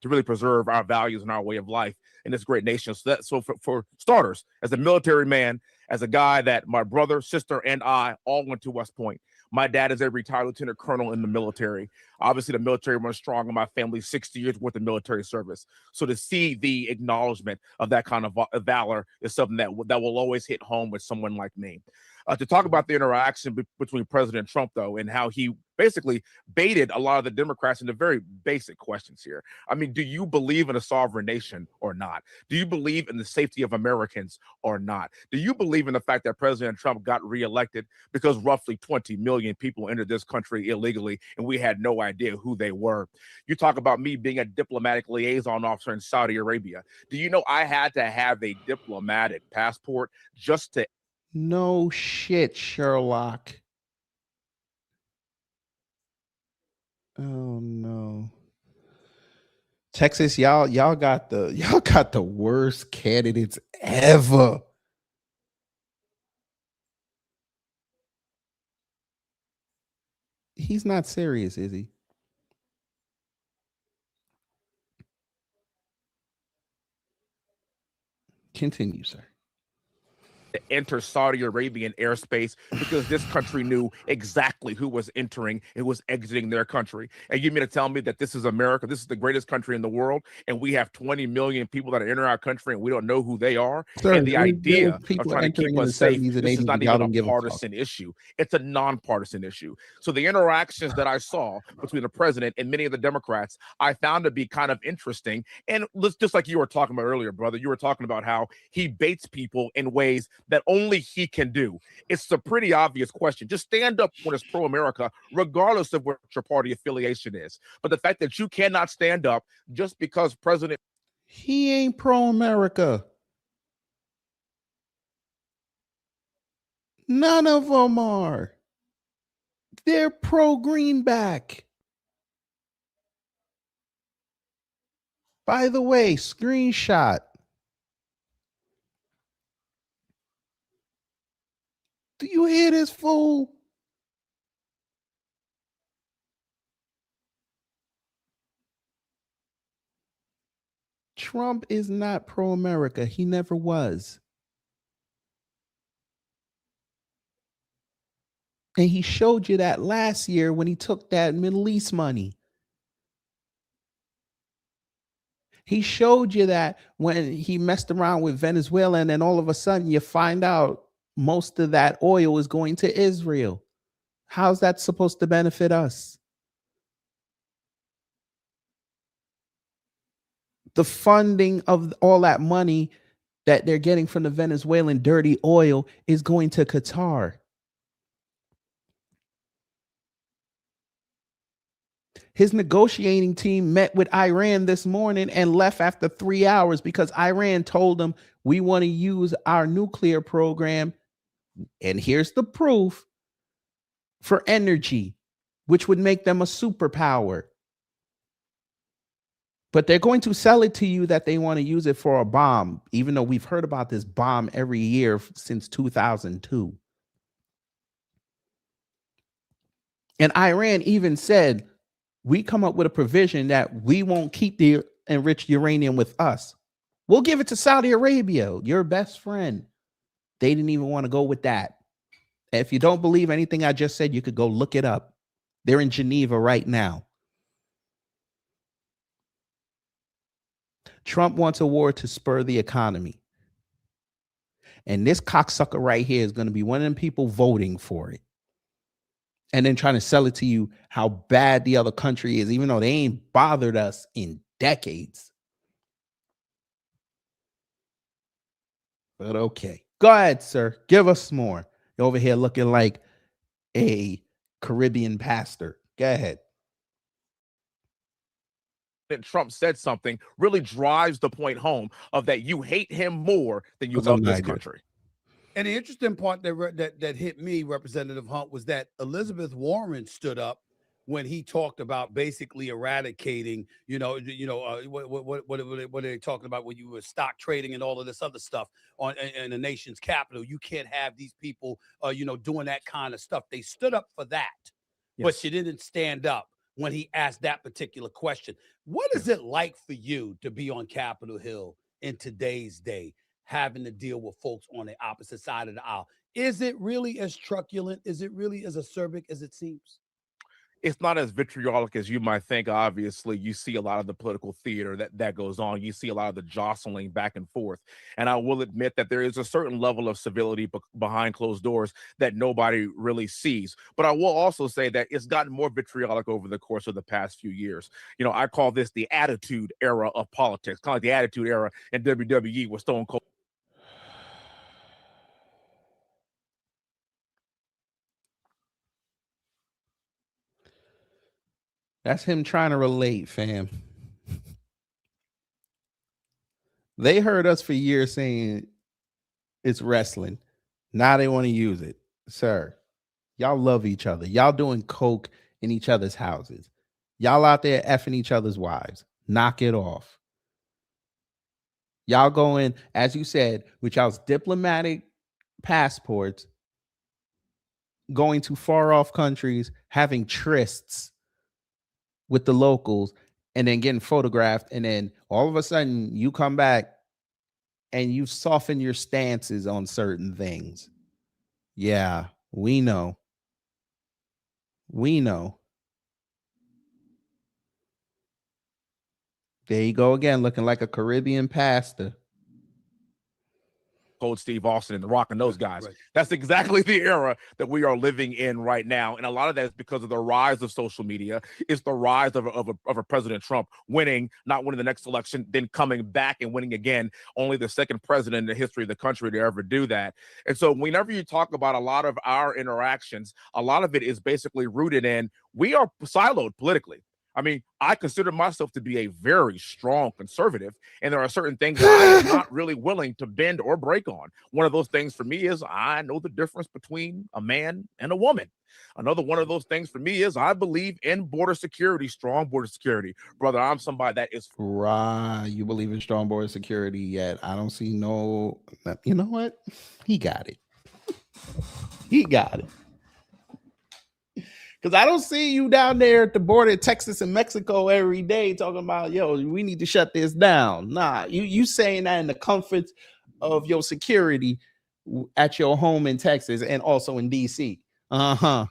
S3: to really preserve our values and our way of life in this great nation. So for starters, as a military man, as a guy that my brother, sister, and I all went to West Point. My dad is a retired lieutenant colonel in the military. Obviously, the military runs strong in my family, 60 years worth of military service. So to see the acknowledgement of that kind of valor is something that will always hit home with someone like me. To talk about the interaction between President Trump, though, and how he basically baited a lot of the Democrats into very basic questions here. I mean, do you believe in a sovereign nation or not? Do you believe in the safety of Americans or not? Do you believe in the fact that President Trump got reelected because roughly 20 million people entered this country illegally and we had no idea who they were? You talk about me being a diplomatic liaison officer in Saudi Arabia. Do you know I had to have a diplomatic passport just to...
S9: No shit, Sherlock. Oh no. Texas, y'all got the worst candidates ever. He's not serious, is he? Continue, sir.
S3: To enter Saudi Arabian airspace because this country knew exactly who was entering and was exiting their country. And you mean to tell me that this is America? This is the greatest country in the world, and we have 20 million people that are entering our country, and we don't know who they are.
S9: Sir,
S3: and the idea of
S9: people
S3: trying to keep
S9: entering in the
S3: us safe,
S9: 70s and
S3: this is
S9: 80s,
S3: not
S9: y'all
S3: even
S9: don't
S3: a
S9: give a fuck.
S3: partisan issue. It's a nonpartisan issue. So the interactions that I saw between the president and many of the Democrats, I found to be kind of interesting. And just like you were talking about earlier, brother, you were talking about how he baits people in ways that only he can do. It's a pretty obvious question. Just stand up when it's pro-America, regardless of what your party affiliation is. But the fact that you cannot stand up just because President...
S9: He ain't pro-America. None of them are. They're pro-Greenback. By the way, screenshot. Do you hear this fool? Trump is not pro-America. He never was. And he showed you that last year when he took that Middle East money. He showed you that when he messed around with Venezuela, and then all of a sudden you find out most of that oil is going to Israel. How's that supposed to benefit us? The funding of all that money that they're getting from the Venezuelan dirty oil is going to Qatar. His negotiating team met with Iran this morning and left after 3 hours because Iran told them, we want to use our nuclear program, and here's the proof, for energy, which would make them a superpower. But they're going to sell it to you that they want to use it for a bomb, even though we've heard about this bomb every year since 2002. And Iran even said, we come up with a provision that we won't keep the enriched uranium with us. We'll give it to Saudi Arabia, your best friend. They didn't even want to go with that. If you don't believe anything I just said, you could go look it up. They're in Geneva right now. Trump wants a war to spur the economy. And this cocksucker right here is going to be one of them people voting for it. And then trying to sell it to you how bad the other country is, even though they ain't bothered us in decades. But okay. Go ahead, sir. Give us more. You're over here looking like a Caribbean pastor. Go ahead.
S3: Trump said something really drives the point home of that you hate him more than you love this country.
S12: And the interesting part that hit me, Representative Hunt, was that Elizabeth Warren stood up when he talked about basically eradicating, what are they talking about when you were stock trading and all of this other stuff in the nation's capital? You can't have these people, doing that kind of stuff. They stood up for that, yes. But she didn't stand up when he asked that particular question. What is it like for you to be on Capitol Hill in today's day, having to deal with folks on the opposite side of the aisle? Is it really as truculent? Is it really as acerbic as it seems?
S3: It's not as vitriolic as you might think. Obviously, you see a lot of the political theater that goes on. You see a lot of the jostling back and forth. And I will admit that there is a certain level of civility behind closed doors that nobody really sees. But I will also say that it's gotten more vitriolic over the course of the past few years. I call this the attitude era of politics, kind of like the attitude era in WWE with Stone Cold.
S9: That's him trying to relate, fam. They heard us for years saying it's wrestling. Now they want to use it. Sir, y'all love each other. Y'all doing coke in each other's houses. Y'all out there effing each other's wives. Knock it off. Y'all going, as you said, with y'all's diplomatic passports, going to far off countries, having trysts with the locals, and then getting photographed. And then all of a sudden you come back and you soften your stances on certain things. Yeah, we know. We know. There you go again, looking like a Caribbean pastor.
S3: Cold Steve Austin and The Rock and those guys. Right. That's exactly the era that we are living in right now. And a lot of that is because of the rise of social media. It's the rise of a President Trump winning, not winning the next election, then coming back and winning again. Only the second president in the history of the country to ever do that. And so whenever you talk about a lot of our interactions, a lot of it is basically rooted in we are siloed politically. I mean, I consider myself to be a very strong conservative, and there are certain things that I am not really willing to bend or break on. One of those things for me is I know the difference between a man and a woman. Another one of those things for me is I believe in border security, strong border security. Brother, I'm somebody that is...
S9: Right, you believe in strong border security, yet I don't see no... You know what? He got it. He got it. Because I don't see you down there at the border of Texas and Mexico every day talking about, yo, we need to shut this down. Nah, you saying that in the comfort of your security at your home in Texas and also in D.C. Uh-huh.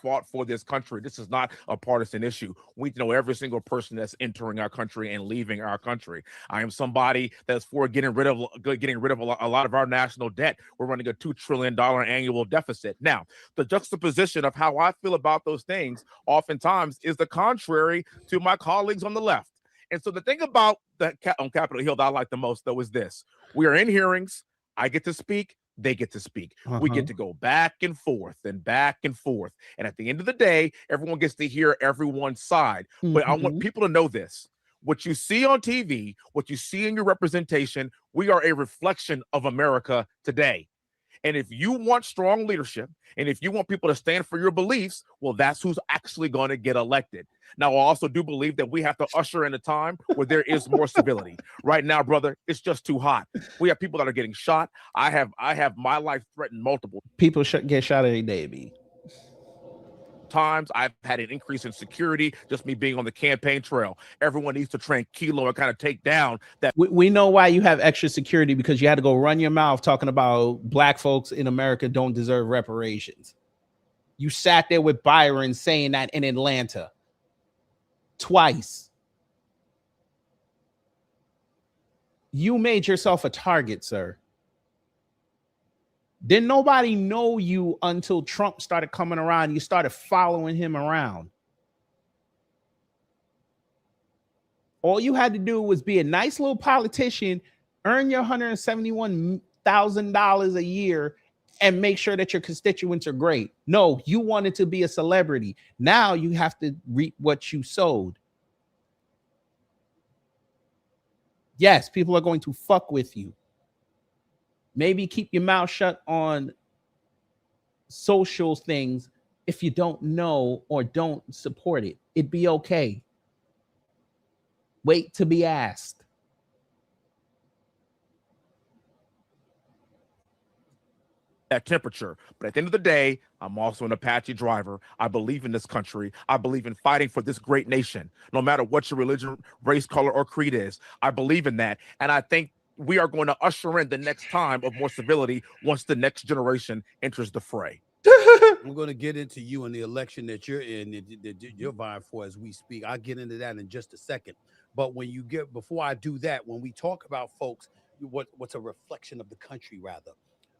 S3: Fought for this country. This is not a partisan issue. We know every single person that's entering our country and leaving our country. I am somebody that's for getting rid of a lot of our national debt. We're running a $2 trillion annual deficit. Now, the juxtaposition of how I feel about those things oftentimes is the contrary to my colleagues on the left. And so the thing about that on Capitol Hill that I like the most, though, is this. We are in hearings. I get to speak. They get to speak. We get to go back and forth and back and forth. And at the end of the day, everyone gets to hear everyone's side. But I want people to know this. What you see on TV, what you see in your representation, we are a reflection of America today. And if you want strong leadership, and if you want people to stand for your beliefs, well, that's who's actually going to get elected. Now, I also do believe that we have to usher in a time where there is more civility. Right now, brother, it's just too hot. We have people that are getting shot. I have my life threatened multiple.
S9: People get shot every day, B.
S3: Times. I've had an increase in security, just me being on the campaign trail. Everyone needs to tranquilo and kind of take down that.
S9: We know why you have extra security, because you had to go run your mouth talking about black folks in America don't deserve reparations. You sat there with Byron saying that in Atlanta twice. You made yourself a target, sir. Didn't nobody know you until Trump started coming around. You started following him around. All you had to do was be a nice little politician, earn your $171,000 a year, and make sure that your constituents are great. No, you wanted to be a celebrity. Now you have to reap what you sowed. Yes, people are going to fuck with you. Maybe keep your mouth shut on social things if you don't know or don't support it. It'd be okay. Wait to be asked.
S3: That temperature. But at the end of the day, I'm also an Apache driver. I believe in this country. I believe in fighting for this great nation, no matter what your religion, race, color, or creed is. I believe in that. And I think we are going to usher in the next time of more civility once the next generation enters the fray.
S12: I'm going to get into you and the election that you're in, that you're vying for as we speak. I'll get into that in just a second. But before I do that, when we talk about folks, what's a reflection of the country, rather,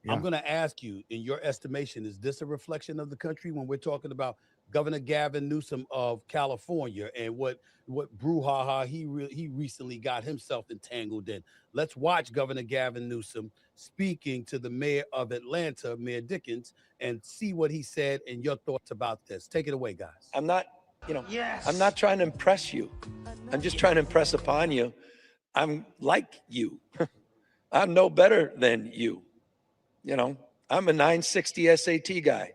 S12: yeah. I'm going to ask you, in your estimation, is this a reflection of the country when we're talking about Governor Gavin Newsom of California and what brouhaha he recently got himself entangled in? Let's watch Governor Gavin Newsom speaking to the mayor of Atlanta, Mayor Dickens, and see what he said and your thoughts about this. Take it away, guys.
S15: I'm not trying to impress you. I'm just trying to impress upon you. I'm like you. I'm no better than you. You know, I'm a 960 SAT guy.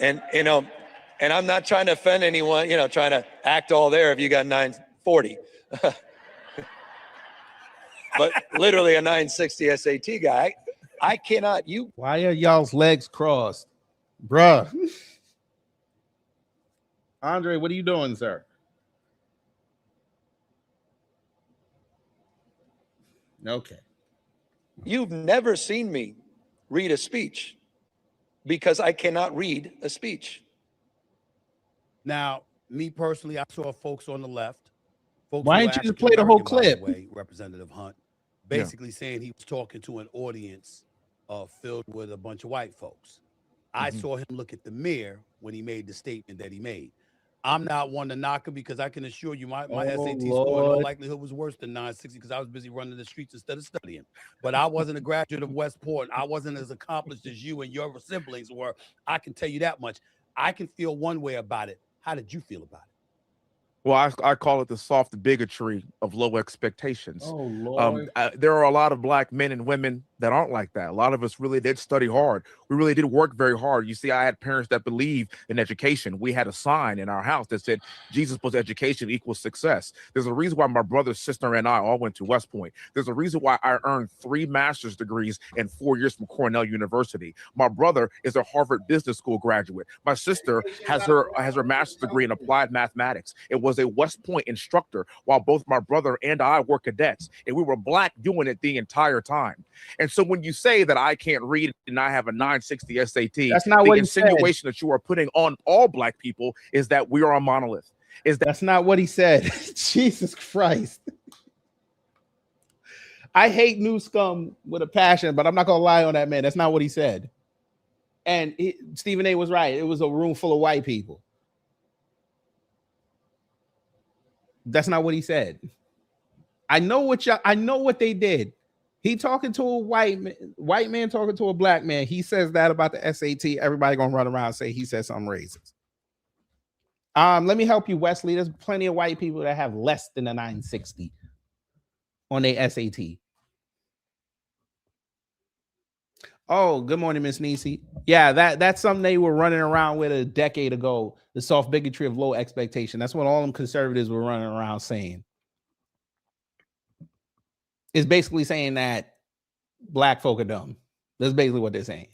S15: And, you know, and I'm not trying to offend anyone, you know, trying to act all there if you got 940. But literally a 960 SAT guy. I cannot,
S9: Why are y'all's legs crossed? Bruh. Andre, what are you doing, sir? Okay.
S15: You've never seen me read a speech because I cannot read a speech.
S12: Now, me personally, I saw folks on the left. Folks
S9: Why
S12: who
S9: didn't you
S12: are
S9: just play the whole
S12: African-American, by
S9: clip?
S12: the way, Representative Hunt, basically saying he was talking to an audience filled with a bunch of white folks. I saw him look at the mirror when he made the statement that he made. I'm not one to knock him because I can assure you my SAT score in all likelihood was worse than 960 because I was busy running the streets instead of studying. But I wasn't a graduate of West Point. I wasn't as accomplished as you and your siblings were. I can tell you that much. I can feel one way about it. How did you feel about it?
S3: Well, I call it the soft bigotry of low expectations.
S9: Oh, Lord.
S3: There are a lot of black men and women that aren't like that. A lot of us really did study hard. We really did work very hard. You see, I had parents that believe in education. We had a sign in our house that said Jesus plus education equals success. There's a reason why my brother, sister, and I all went to West Point. There's a reason why I earned 3 master's degrees and 4 years from Cornell University. My brother is a Harvard Business School graduate. My sister has her master's degree in applied mathematics. It was a West Point instructor while both my brother and I were cadets, and we were black doing it the entire time. And so when you say that I can't read and I have a 960 SAT,
S9: that's not what he said.
S3: The insinuation that you are putting on all black people is that we are a monolith.
S9: That's not what he said. Jesus Christ. I hate New Scum with a passion, but I'm not gonna lie on that, man. That's not what he said. And Stephen A was right. It was a room full of white people. That's not what he said. I know what they did. He talking to a white man talking to a black man. He says that about the SAT. Everybody gonna run around and say he said something racist. Let me help you, Wesley. There's plenty of white people that have less than a 960 on their SAT. Oh, good morning, Miss Nisi. Yeah, that's something they were running around with a decade ago. The soft bigotry of low expectation. That's what all them conservatives were running around saying. It's basically saying that black folk are dumb. That's basically what they're saying.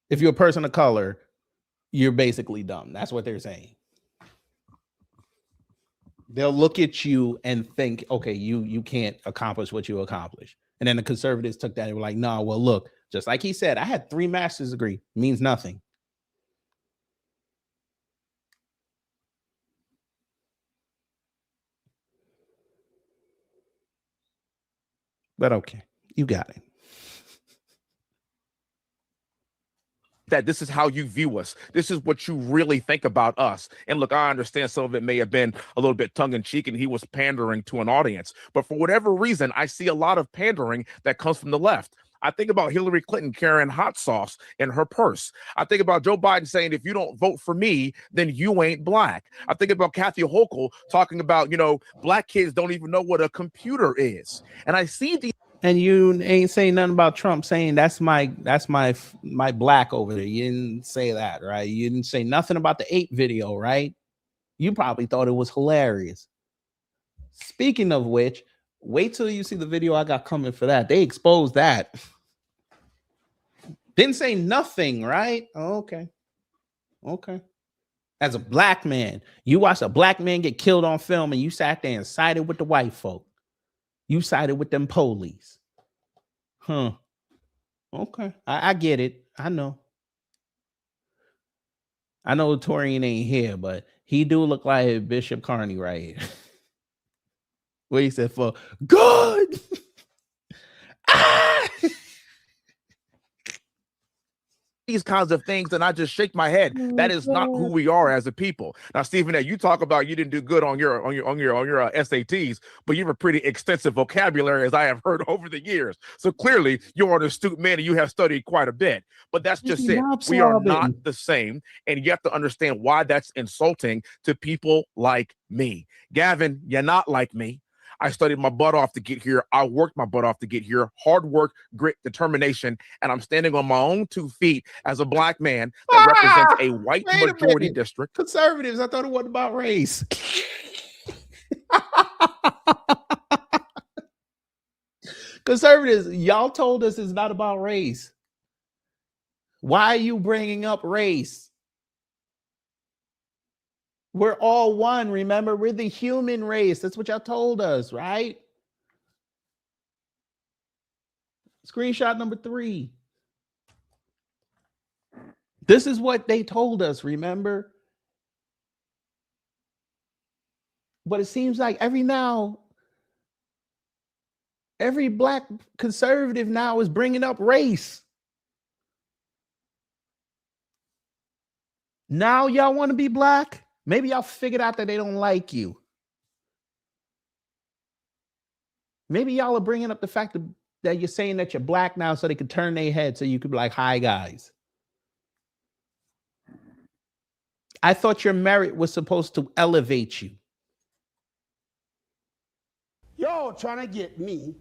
S9: If you're a person of color, you're basically dumb. That's what they're saying. They'll look at you and think, okay, you can't accomplish what you accomplish. And then the conservatives took that and were like, no, well, look, just like he said, I had 3 master's degree. Means nothing. But okay, you got it.
S3: That this is how you view us. This is what you really think about us. And look, I understand some of it may have been a little bit tongue-in-cheek and he was pandering to an audience. But for whatever reason, I see a lot of pandering that comes from the left. I think about Hillary Clinton carrying hot sauce in her purse. I think about Joe Biden saying, if you don't vote for me, then you ain't black. I think about Kathy Hochul talking about, black kids don't even know what a computer is. And I see these.
S9: And you ain't saying nothing about Trump saying that's my black over there. You didn't say that, right? You didn't say nothing about the ape video, right? You probably thought it was hilarious. Speaking of which, wait till you see the video I got coming for that. They exposed that. Didn't say nothing, right? Okay. As a black man, you watched a black man get killed on film and you sat there and sided with the white folk. You sided with them police. Huh. Okay. I get it. I know Torian ain't here, but he do look like Bishop Carney right here. What he said for good.
S3: These kinds of things, and I just shake my head. That is not who we are as a people. Now, Stephen, you talk about you didn't do good on your SATs, but you have a pretty extensive vocabulary, as I have heard over the years. So clearly, you're an astute man, and you have studied quite a bit. But that's just it. We are not the same, and you have to understand why that's insulting to people like me. Gavin, you're not like me. I studied my butt off to get here. I worked my butt off to get here. Hard work, grit, determination, and I'm standing on my own 2 feet as a black man that represents a white majority district.
S9: Conservatives, I thought it wasn't about race. Conservatives, y'all told us it's not about race. Why are you bringing up race? We're all one, remember? We're the human race. That's what y'all told us, right? Screenshot number 3. This is what they told us, remember? But it seems like every black conservative now is bringing up race. Now y'all want to be black? Maybe y'all figured out that they don't like you. Maybe y'all are bringing up the fact that you're saying that you're black now so they can turn their head so you could be like, hi, guys. I thought your merit was supposed to elevate you.
S16: Y'all trying to get me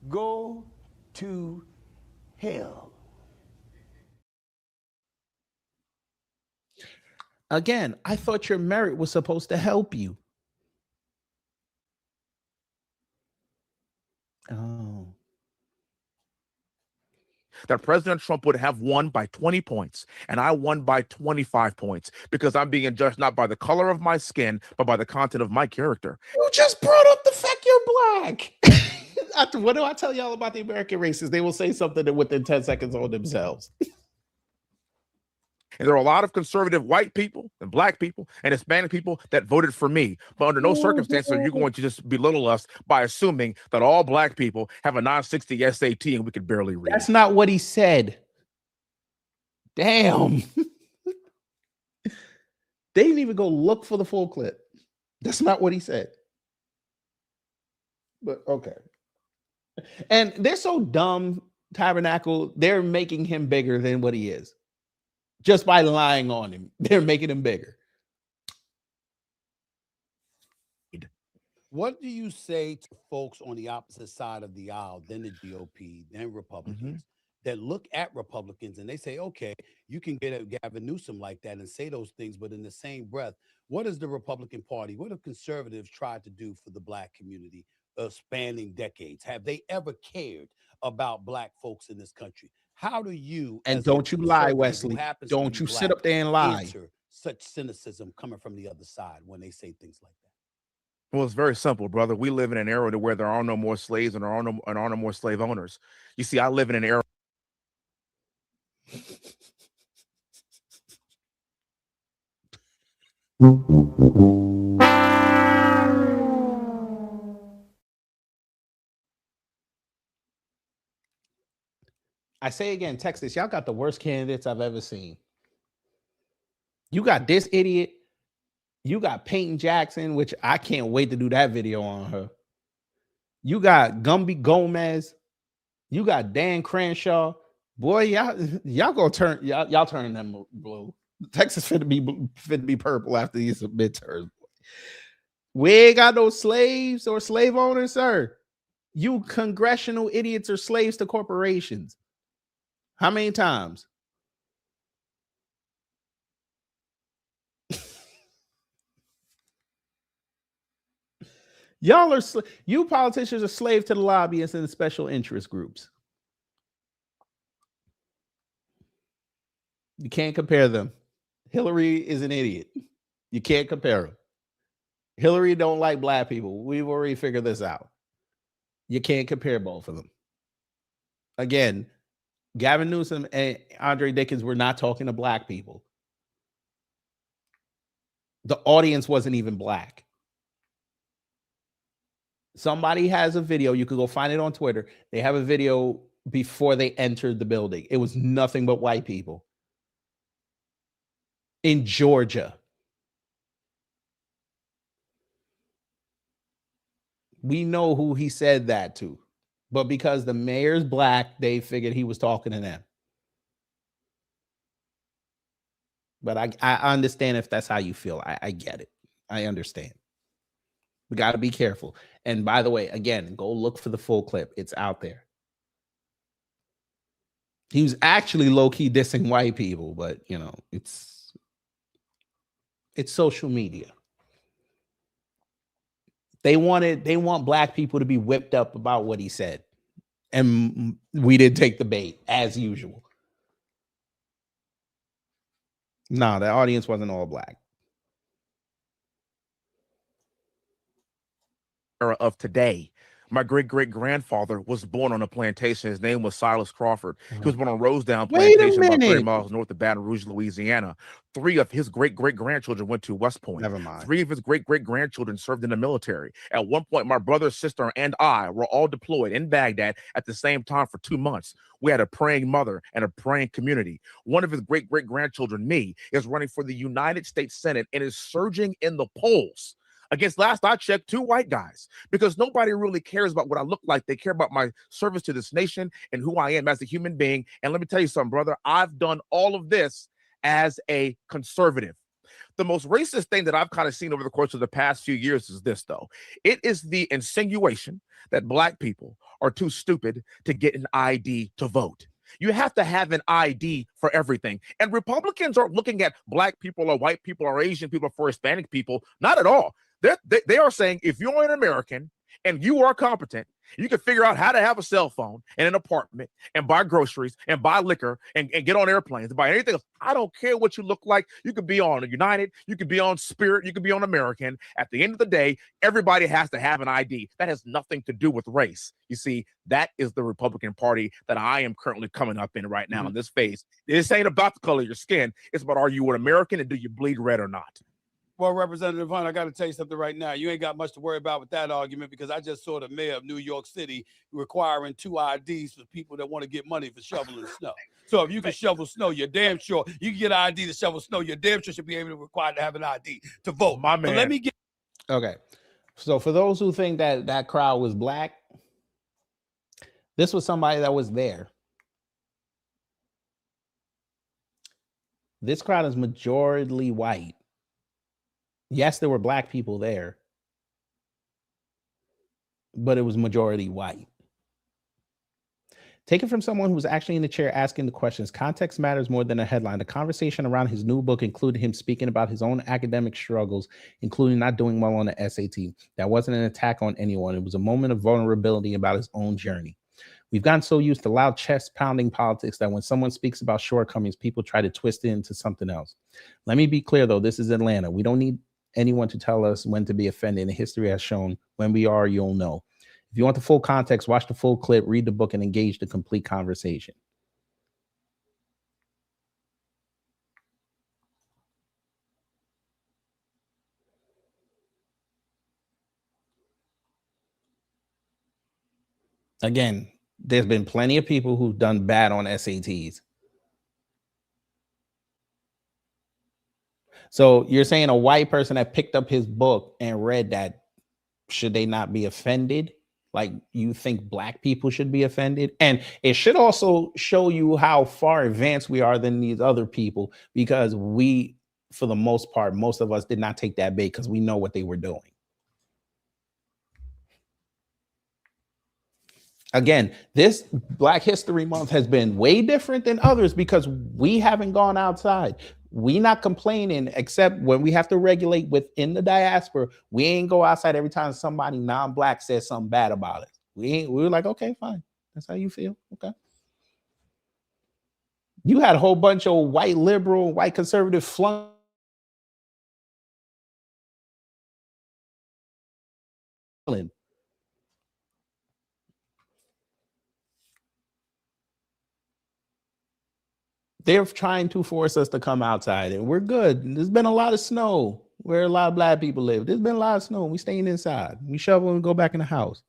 S16: go to hell.
S9: Again, I thought your merit was supposed to help you. Oh.
S3: That President Trump would have won by 20 points, and I won by 25 points because I'm being judged not by the color of my skin, but by the content of my character.
S9: You just brought up the fact you're black. What do I tell y'all about the American races? They will say something that within 10 seconds on themselves.
S3: And there are a lot of conservative white people and black people and Hispanic people that voted for me. But under no circumstances are you going to just belittle us by assuming that all black people have a 960 SAT and we could barely read.
S9: That's not what he said. Damn. They didn't even go look for the full clip. That's not what he said. But okay. And they're so dumb, Tabernacle, they're making him bigger than what he is. Just by lying on him, they're making him bigger.
S12: What do you say to folks on the opposite side of the aisle, then the GOP, then Republicans, that look at Republicans and they say, okay, you can get a Gavin Newsom like that and say those things, but in the same breath, what is the Republican Party, what have conservatives tried to do for the black community spanning decades? Have they ever cared about black folks in this country? How do you,
S9: and don't you lie, Wesley, don't you sit up there and lie,
S12: such cynicism coming from the other side when they say things like that?
S3: Well, it's very simple, brother. We live in an era where there are no more slaves and there are no more slave owners. You see, I live in an era.
S9: I say again, Texas, y'all got the worst candidates I've ever seen. You got this idiot. You got Peyton Jackson, which I can't wait to do that video on her. You got Gumby Gomez. You got Dan Crenshaw. Boy, y'all gonna turn y'all turning them blue. Texas fit to be purple after these midterms. We ain't got no slaves or slave owners, sir. You congressional idiots are slaves to corporations. How many times? Y'all are, you politicians are slave to the lobbyists and the special interest groups. You can't compare them. Hillary is an idiot. You can't compare them. Hillary don't like black people. We've already figured this out. You can't compare both of them. Again, Gavin Newsom and Andre Dickens were not talking to black people. The audience wasn't even black. Somebody has a video. You could go find it on Twitter. They have a video before they entered the building. It was nothing but white people. In Georgia. We know who he said that to. But because the mayor's black, they figured he was talking to them. But I understand if that's how you feel. I get it. I understand. We got to be careful. And by the way, again, go look for the full clip. It's out there. He was actually low-key dissing white people, but you know, it's social media. They want black people to be whipped up about what he said. And we did take the bait, as usual. No, the audience wasn't all black.
S3: Era of today. My great-great-grandfather was born on a plantation. His name was Silas Crawford. He was born on Rosedown Plantation about 30 miles north of Baton Rouge, Louisiana. 3 of his great-great-grandchildren went to West Point.
S9: Never mind.
S3: 3 of his great-great-grandchildren served in the military. At one point, my brother, sister, and I were all deployed in Baghdad at the same time for 2 months. We had a praying mother and a praying community. One of his great-great-grandchildren, me, is running for the United States Senate and is surging in the polls against, last I checked, 2 white guys, because nobody really cares about what I look like. They care about my service to this nation and who I am as a human being. And let me tell you something, brother, I've done all of this as a conservative. The most racist thing that I've kind of seen over the course of the past few years is this, though. It is the insinuation that black people are too stupid to get an ID to vote. You have to have an ID for everything. And Republicans aren't looking at black people or white people or Asian people or Hispanic people. Not at all. They are saying if you're an American and you are competent, you can figure out how to have a cell phone and an apartment and buy groceries and buy liquor and get on airplanes and buy anything else. I don't care what you look like. You could be on United. You could be on Spirit. You could be on American. At the end of the day, everybody has to have an ID. That has nothing to do with race. You see, that is the Republican Party that I am currently coming up in right now in this phase. This ain't about the color of your skin. It's about, are you an American and do you bleed red or not?
S17: Well, Representative Hunt, I got to tell you something right now. You ain't got much to worry about with that argument, because I just saw the mayor of New York City requiring 2 IDs for people that want to get money for shoveling snow. So if you can shovel snow, you're damn sure you can get an ID to shovel snow. You're damn sure should be able to require to have an ID to vote.
S3: My man.
S17: But let me get.
S9: Okay. So for those who think that that crowd was black, this was somebody that was there. This crowd is majority white. Yes, there were black people there, but it was majority white. Take it from someone who was actually in the chair asking the questions. Context matters more than a headline. The conversation around his new book included him speaking about his own academic struggles, including not doing well on the SAT. That wasn't an attack on anyone. It was a moment of vulnerability about his own journey. We've gotten so used to loud chest-pounding politics that when someone speaks about shortcomings, people try to twist it into something else. Let me be clear, though. This is Atlanta. We don't need anyone to tell us when to be offended, and history has shown when we are, you'll know. If you want the full context, watch the full clip, read the book, and engage the complete conversation. Again, there's been plenty of people who've done bad on SATs. So you're saying a white person that picked up his book and read that, should they not be offended? Like, you think black people should be offended? And it should also show you how far advanced we are than these other people, because we, for the most part, most of us did not take that bait because we know what they were doing. Again, this Black History Month has been way different than others because we haven't gone outside. We not complaining, except when we have to regulate within the diaspora. We ain't go outside every time somebody non-black says something bad about it. We were like, okay, fine. That's how you feel. Okay. You had a whole bunch of white liberal, white conservative flunk. They're trying to force us to come outside, and we're good. There's been a lot of snow where a lot of black people live. There's been a lot of snow. We staying inside. We shovel and go back in the house.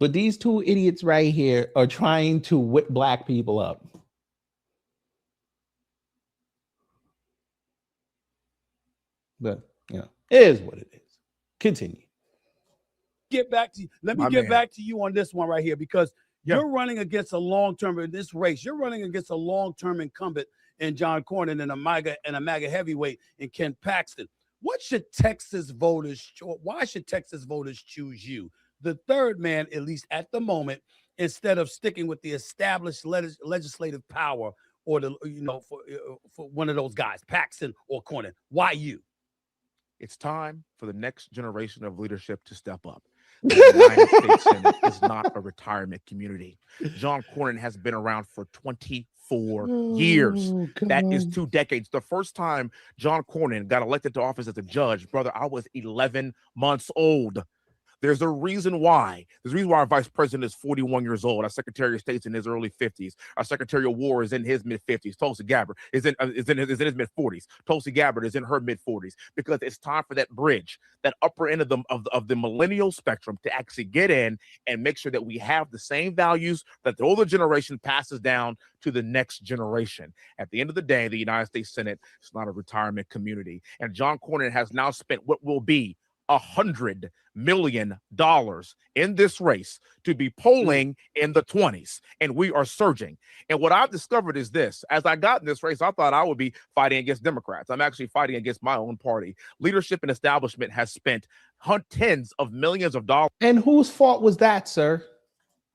S9: But these 2 idiots right here are trying to whip black people up. But, you know, it is what it is. Continue.
S17: Get back to you. Let me get back to you on this one right here, because you're running against a long-term in this race. You're running against a long-term incumbent in John Cornyn and a MAGA heavyweight in Ken Paxton.
S12: What should Texas voters, why should Texas voters choose you? The third man, at least at the moment, instead of sticking with the established legislative power or for one of those guys, Paxton or Cornyn. Why you?
S3: It's time for the next generation of leadership to step up. The United States Senate is not a retirement community. John Cornyn has been around for 24 years. That is 2 decades. The first time John Cornyn got elected to office as a judge, brother, I was 11 months old. There's a reason why. There's a reason why our vice president is 41 years old. Our secretary of state's in his early 50s. Our secretary of war is in his mid-50s. Tulsi Gabbard is in his mid-40s. Tulsi Gabbard is in her mid-40s, because it's time for that bridge, that upper end of the millennial spectrum, to actually get in and make sure that we have the same values that the older generation passes down to the next generation. At the end of the day, the United States Senate is not a retirement community. And John Cornyn has now spent what will be $100 million in this race to be polling in the 20s, and we are surging. And what I've discovered is this: as I got in this race, I thought I would be fighting against Democrats. I'm actually fighting against my own party. Leadership and establishment has spent tens of millions of dollars.
S9: And whose fault was that, sir?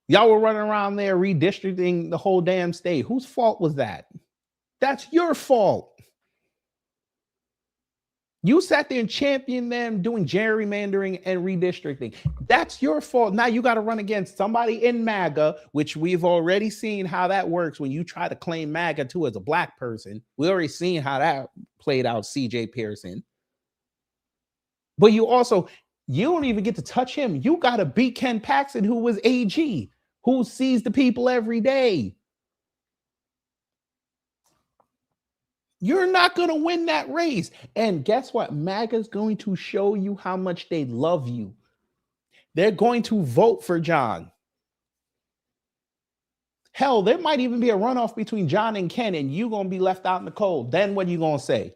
S9: Y'all were running around there redistricting the whole damn state. Whose fault was that? That's your fault. You sat there and championed them doing gerrymandering and redistricting. That's your fault. Now you got to run against somebody in MAGA, which we've already seen how that works when you try to claim MAGA too as a black person. We already seen how that played out, CJ Pearson. But you don't even get to touch him. You got to beat Ken Paxton, who was AG, who sees the people every day. You're not going to win that race. And guess what? MAGA is going to show you how much they love you. They're going to vote for John. Hell, there might even be a runoff between John and Ken, and you're going to be left out in the cold. Then what are you going to say?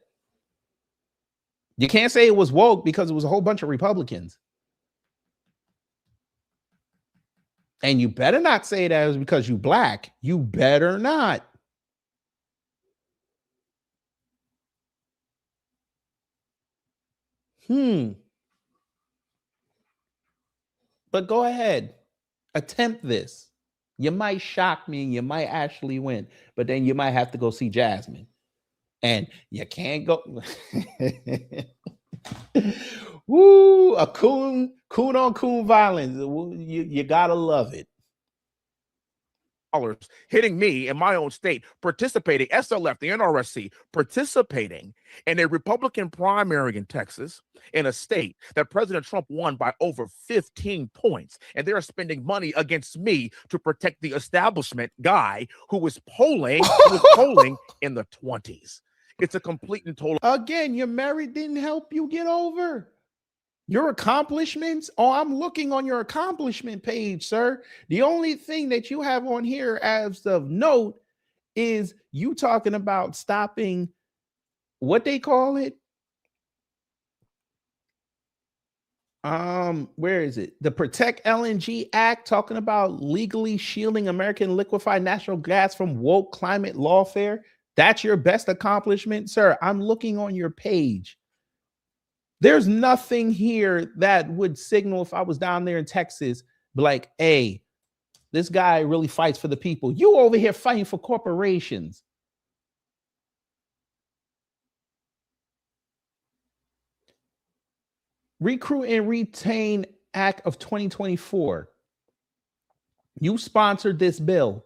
S9: You can't say it was woke because it was a whole bunch of Republicans. And you better not say that it was because you black. You better not. But go ahead. Attempt this. You might shock me and you might actually win, but then you might have to go see Jasmine. And you can't go. Woo, a coon on coon violence. You gotta love it.
S3: Hitting me in my own state, participating, SLF, the NRSC, participating in a Republican primary in Texas, in a state that President Trump won by over 15 points. And they're spending money against me to protect the establishment guy who was polling in the 20s. It's a complete and total.
S9: Again, your merit didn't help you get over. Your accomplishments? Oh, I'm looking on your accomplishment page, sir. The only thing that you have on here as of note is you talking about stopping what they call it. Where is it? The Protect LNG Act, talking about legally shielding American liquefied natural gas from woke climate lawfare. That's your best accomplishment, sir. I'm looking on your page. There's nothing here that would signal, if I was down there in Texas, be like, hey, this guy really fights for the people. You over here fighting for corporations. Recruit and Retain Act of 2024. You sponsored this bill.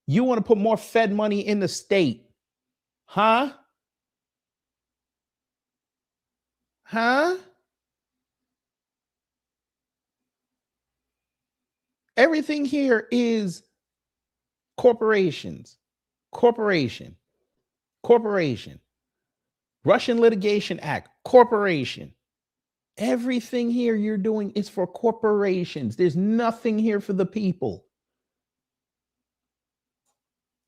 S9: You want to put more Fed money in the state. Huh? Everything here is corporations. Corporation. Russian Litigation Act. Corporation. Everything here you're doing is for corporations. There's nothing here for the people.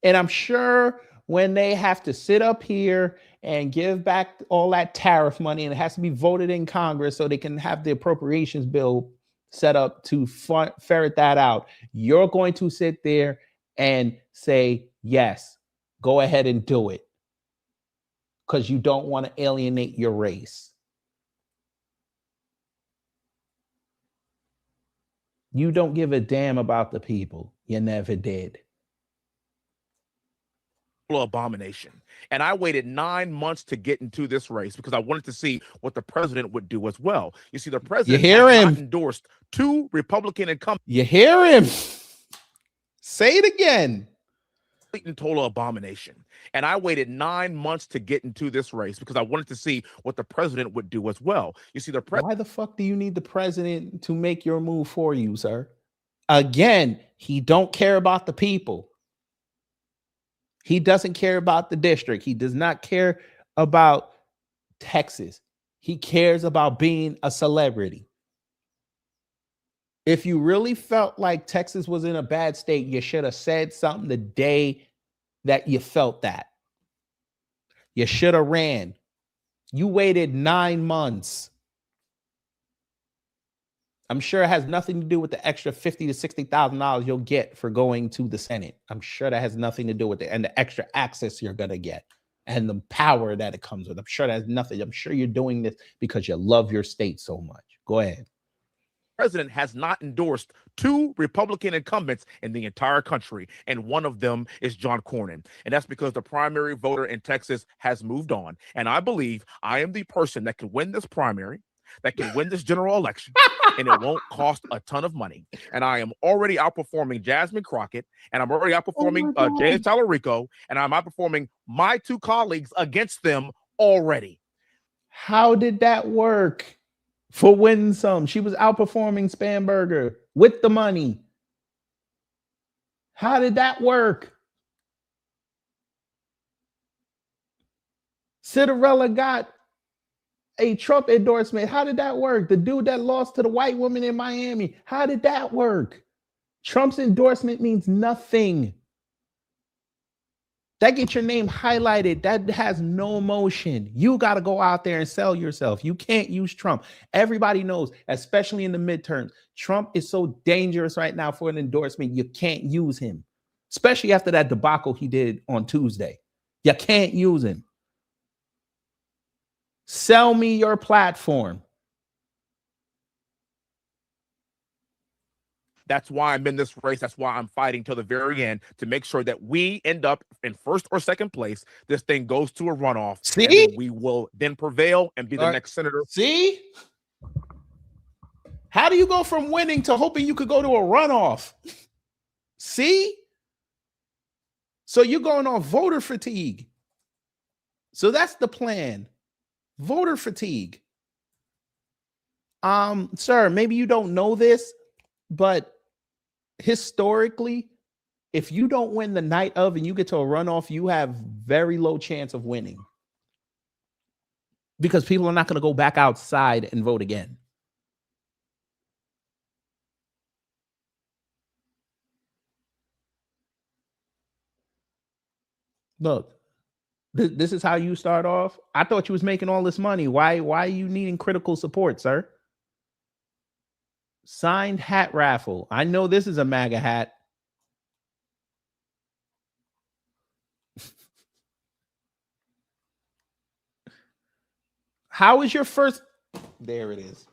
S9: And I'm sure when they have to sit up here and give back all that tariff money, and it has to be voted in Congress so they can have the appropriations bill set up to ferret that out, you're going to sit there and say, yes, go ahead and do it, because you don't want to alienate your race. You don't give a damn about the people. You never did.
S3: Abomination. And I waited 9 months to get into this race because I wanted to see what the president would do as well. You see, the president
S9: hear
S3: has
S9: him?
S3: not endorsed 2 Republican incumbents.
S9: You hear him? Say it again.
S3: And total abomination. And I waited 9 months to get into this race because I wanted to see what the president would do as well. You see, the president.
S9: Why the fuck do you need the president to make your move for you, sir? Again, he don't care about the people. He doesn't care about the district. He does not care about Texas. He cares about being a celebrity. If you really felt like Texas was in a bad state, you should have said something the day that you felt that. You should have ran. You waited 9 months. I'm sure it has nothing to do with the extra $50,000 to $60,000 you'll get for going to the Senate. I'm sure that has nothing to do with it, and the extra access you're gonna get, and the power that it comes with. I'm sure that has nothing. I'm sure you're doing this because you love your state so much. Go ahead.
S3: President has not endorsed 2 Republican incumbents in the entire country, and one of them is John Cornyn. And that's because the primary voter in Texas has moved on. And I believe I am the person that can win this primary, that can win this general election, and it won't cost a ton of money. And I am already outperforming Jasmine Crockett, and I'm already outperforming James Tallarico, and I'm outperforming my 2 colleagues against them already.
S9: How did that work? For Win Some, she was outperforming Spanberger with the money. How did that work? Cinderella got a Trump endorsement. How did that work? The dude that lost to the white woman in Miami. How did that work? Trump's endorsement means nothing. That gets your name highlighted. That has no emotion. You got to go out there and sell yourself. You can't use Trump. Everybody knows, especially in the midterms, Trump is so dangerous right now for an endorsement. You can't use him, especially after that debacle he did on Tuesday. You can't use him. Sell me your platform.
S3: That's why I'm in this race. That's why I'm fighting till the very end to make sure that we end up in first or second place. This thing goes to a runoff.
S9: See?
S3: And we will then prevail and be the next senator.
S9: See? How do you go from winning to hoping you could go to a runoff? See? So you're going on voter fatigue. So that's the plan. Voter fatigue. Sir, maybe you don't know this, but historically, if you don't win the night of and you get to a runoff, you have very low chance of winning because people are not going to go back outside and vote again. Look, this is how you start off. I thought you was making all this money. Why are you needing critical support, sir? Signed hat raffle. I know this is a MAGA hat. How is your first? There it is.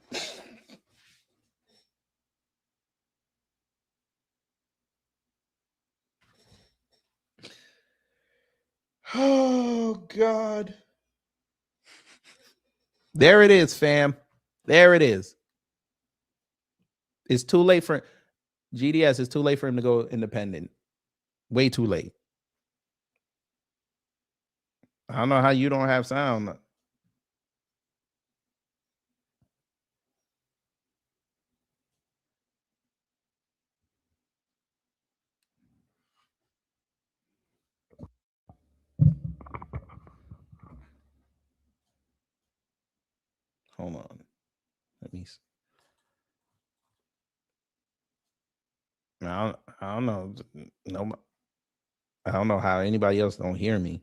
S9: Oh, God. There it is, fam. There it is. It's too late for GDS. It's too late for him to go independent. Way too late. I don't know how you don't have sound. Hold on. Let me see. I don't know. No, I don't know how anybody else don't hear me.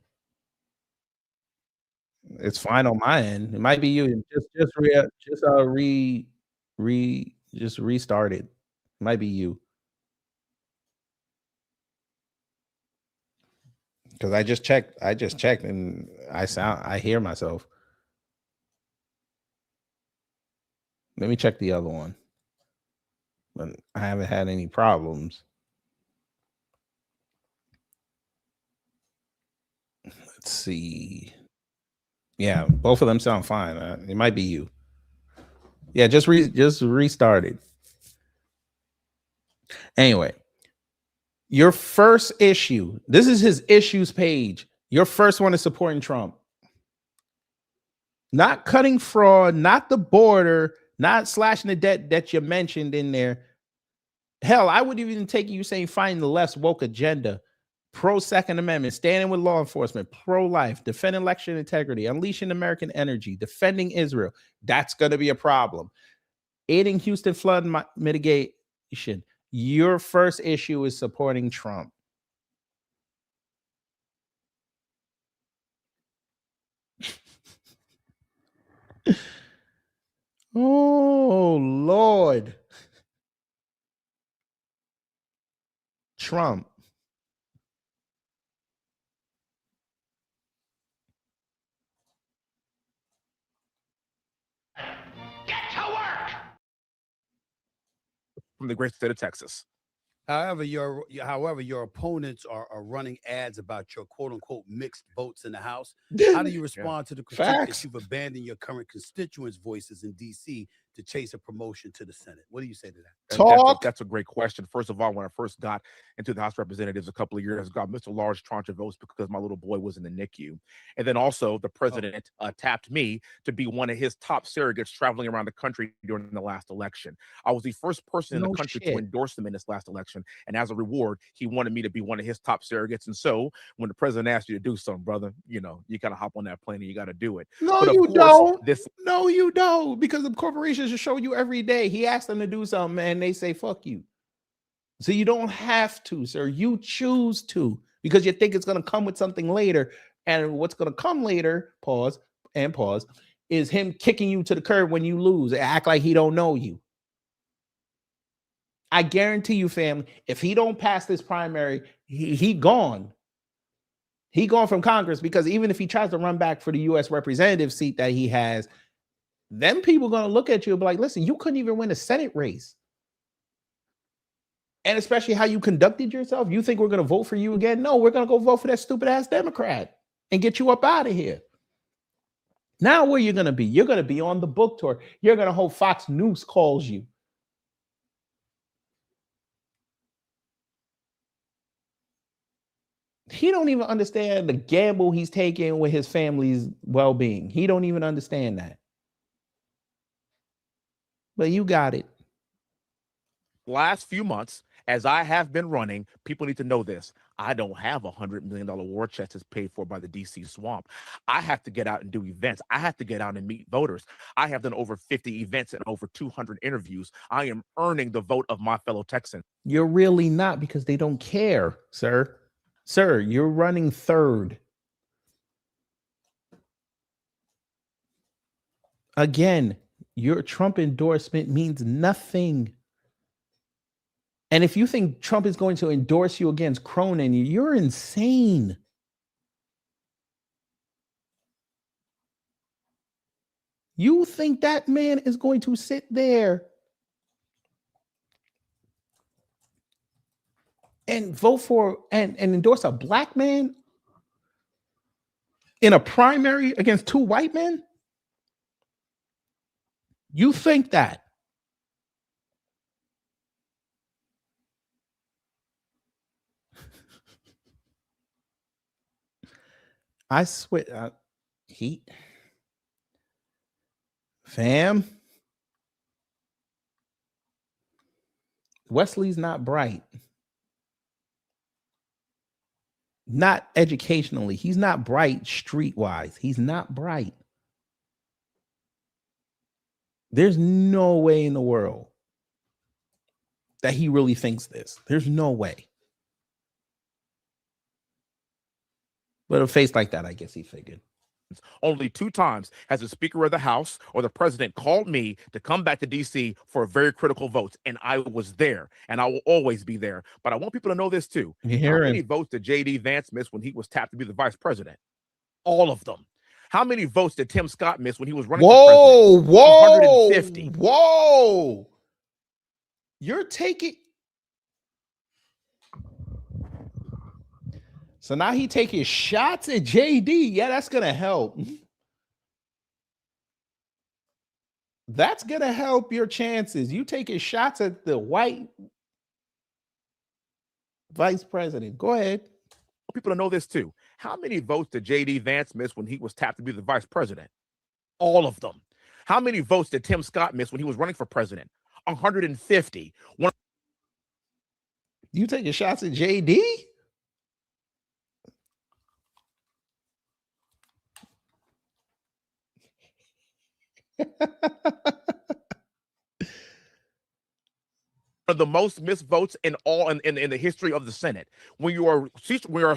S9: It's fine on my end. It might be you. Just restart it. It might be you. Because I just checked and I hear myself. Let me check the other one. but I haven't had any problems. Let's see. Yeah, both of them sound fine. It might be you. Yeah, just restart it. Anyway, your first issue. This is his issues page. Your first one is supporting Trump. Not cutting fraud, not the border, not slashing the debt that you mentioned in there. Hell, I would even take you saying fighting the left's woke agenda, pro-Second Amendment, standing with law enforcement, pro-life, defending election integrity, unleashing American energy, defending Israel. That's going to be a problem. Aiding Houston flood mitigation. Your first issue is supporting Trump. Oh, Lord. Trump.
S3: From the great state of Texas.
S12: However, your opponents are running ads about your quote unquote mixed votes in the House. How do you respond to the critique that you've abandoned your current constituents' voices in D.C. to chase a promotion to the Senate? What do you say to that?
S3: That's a great question. First of all, when I first got into the House of Representatives a couple of years ago, I missed a large tranche of votes because my little boy was in the NICU. And then also the president tapped me to be one of his top surrogates traveling around the country during the last election. I was the first person in the country to endorse him in this last election. And as a reward, he wanted me to be one of his top surrogates. And so when the president asked you to do something, brother, you got to hop on that plane and you got to do it.
S9: No, you don't. No, you don't. Because the corporations just show you every day. He asked them to do something and they say, fuck you. So you don't have to, sir. You choose to because you think it's going to come with something later. And what's going to come later, pause, is him kicking you to the curb when you lose. Act like he don't know you. I guarantee you, family, if he don't pass this primary, he gone. He gone from Congress because even if he tries to run back for the U.S. representative seat that he has, them people going to look at you and be like, listen, you couldn't even win a Senate race. And especially how you conducted yourself. You think we're going to vote for you again? No, we're going to go vote for that stupid ass Democrat and get you up out of here. Now where you're going to be? You're going to be on the book tour. You're going to hope Fox News calls you. He don't even understand the gamble he's taking with his family's well-being. He don't even understand that. But you got it.
S3: Last few months, as I have been running, people need to know this. I don't have $100 million war chest that's paid for by the DC swamp. I have to get out and do events. I have to get out and meet voters. I have done over 50 events and over 200 interviews. I am earning the vote of my fellow Texans.
S9: You're really not because they don't care, sir. Sir, you're running third. Again, your Trump endorsement means nothing. And if you think Trump is going to endorse you against Cronin, you're insane. You think that man is going to sit there and vote for and endorse a black man in a primary against two white men? You think that? I swear, fam, Wesley's not bright. Not educationally. He's not bright streetwise. He's not bright. There's no way in the world that he really thinks this. There's no way. But a face like that, I guess he figured.
S3: Only 2 times has the Speaker of the House or the President called me to come back to D.C. for very critical votes, and I was there, and I will always be there. But I want people to know this too. How many votes did J.D. Vance miss when he was tapped to be the Vice President? All of them. How many votes did Tim Scott miss when he was running for president? 150.
S9: Whoa! You're taking. So now he taking shots at JD. Yeah, that's gonna help. That's gonna help your chances. You taking shots at the white vice president. Go ahead.
S3: People to know this too. How many votes did JD Vance miss when he was tapped to be the vice president? All of them. How many votes did Tim Scott miss when he was running for president? 150.
S9: You taking shots at JD?
S3: Of the most missed votes in all in the history of the Senate. When you are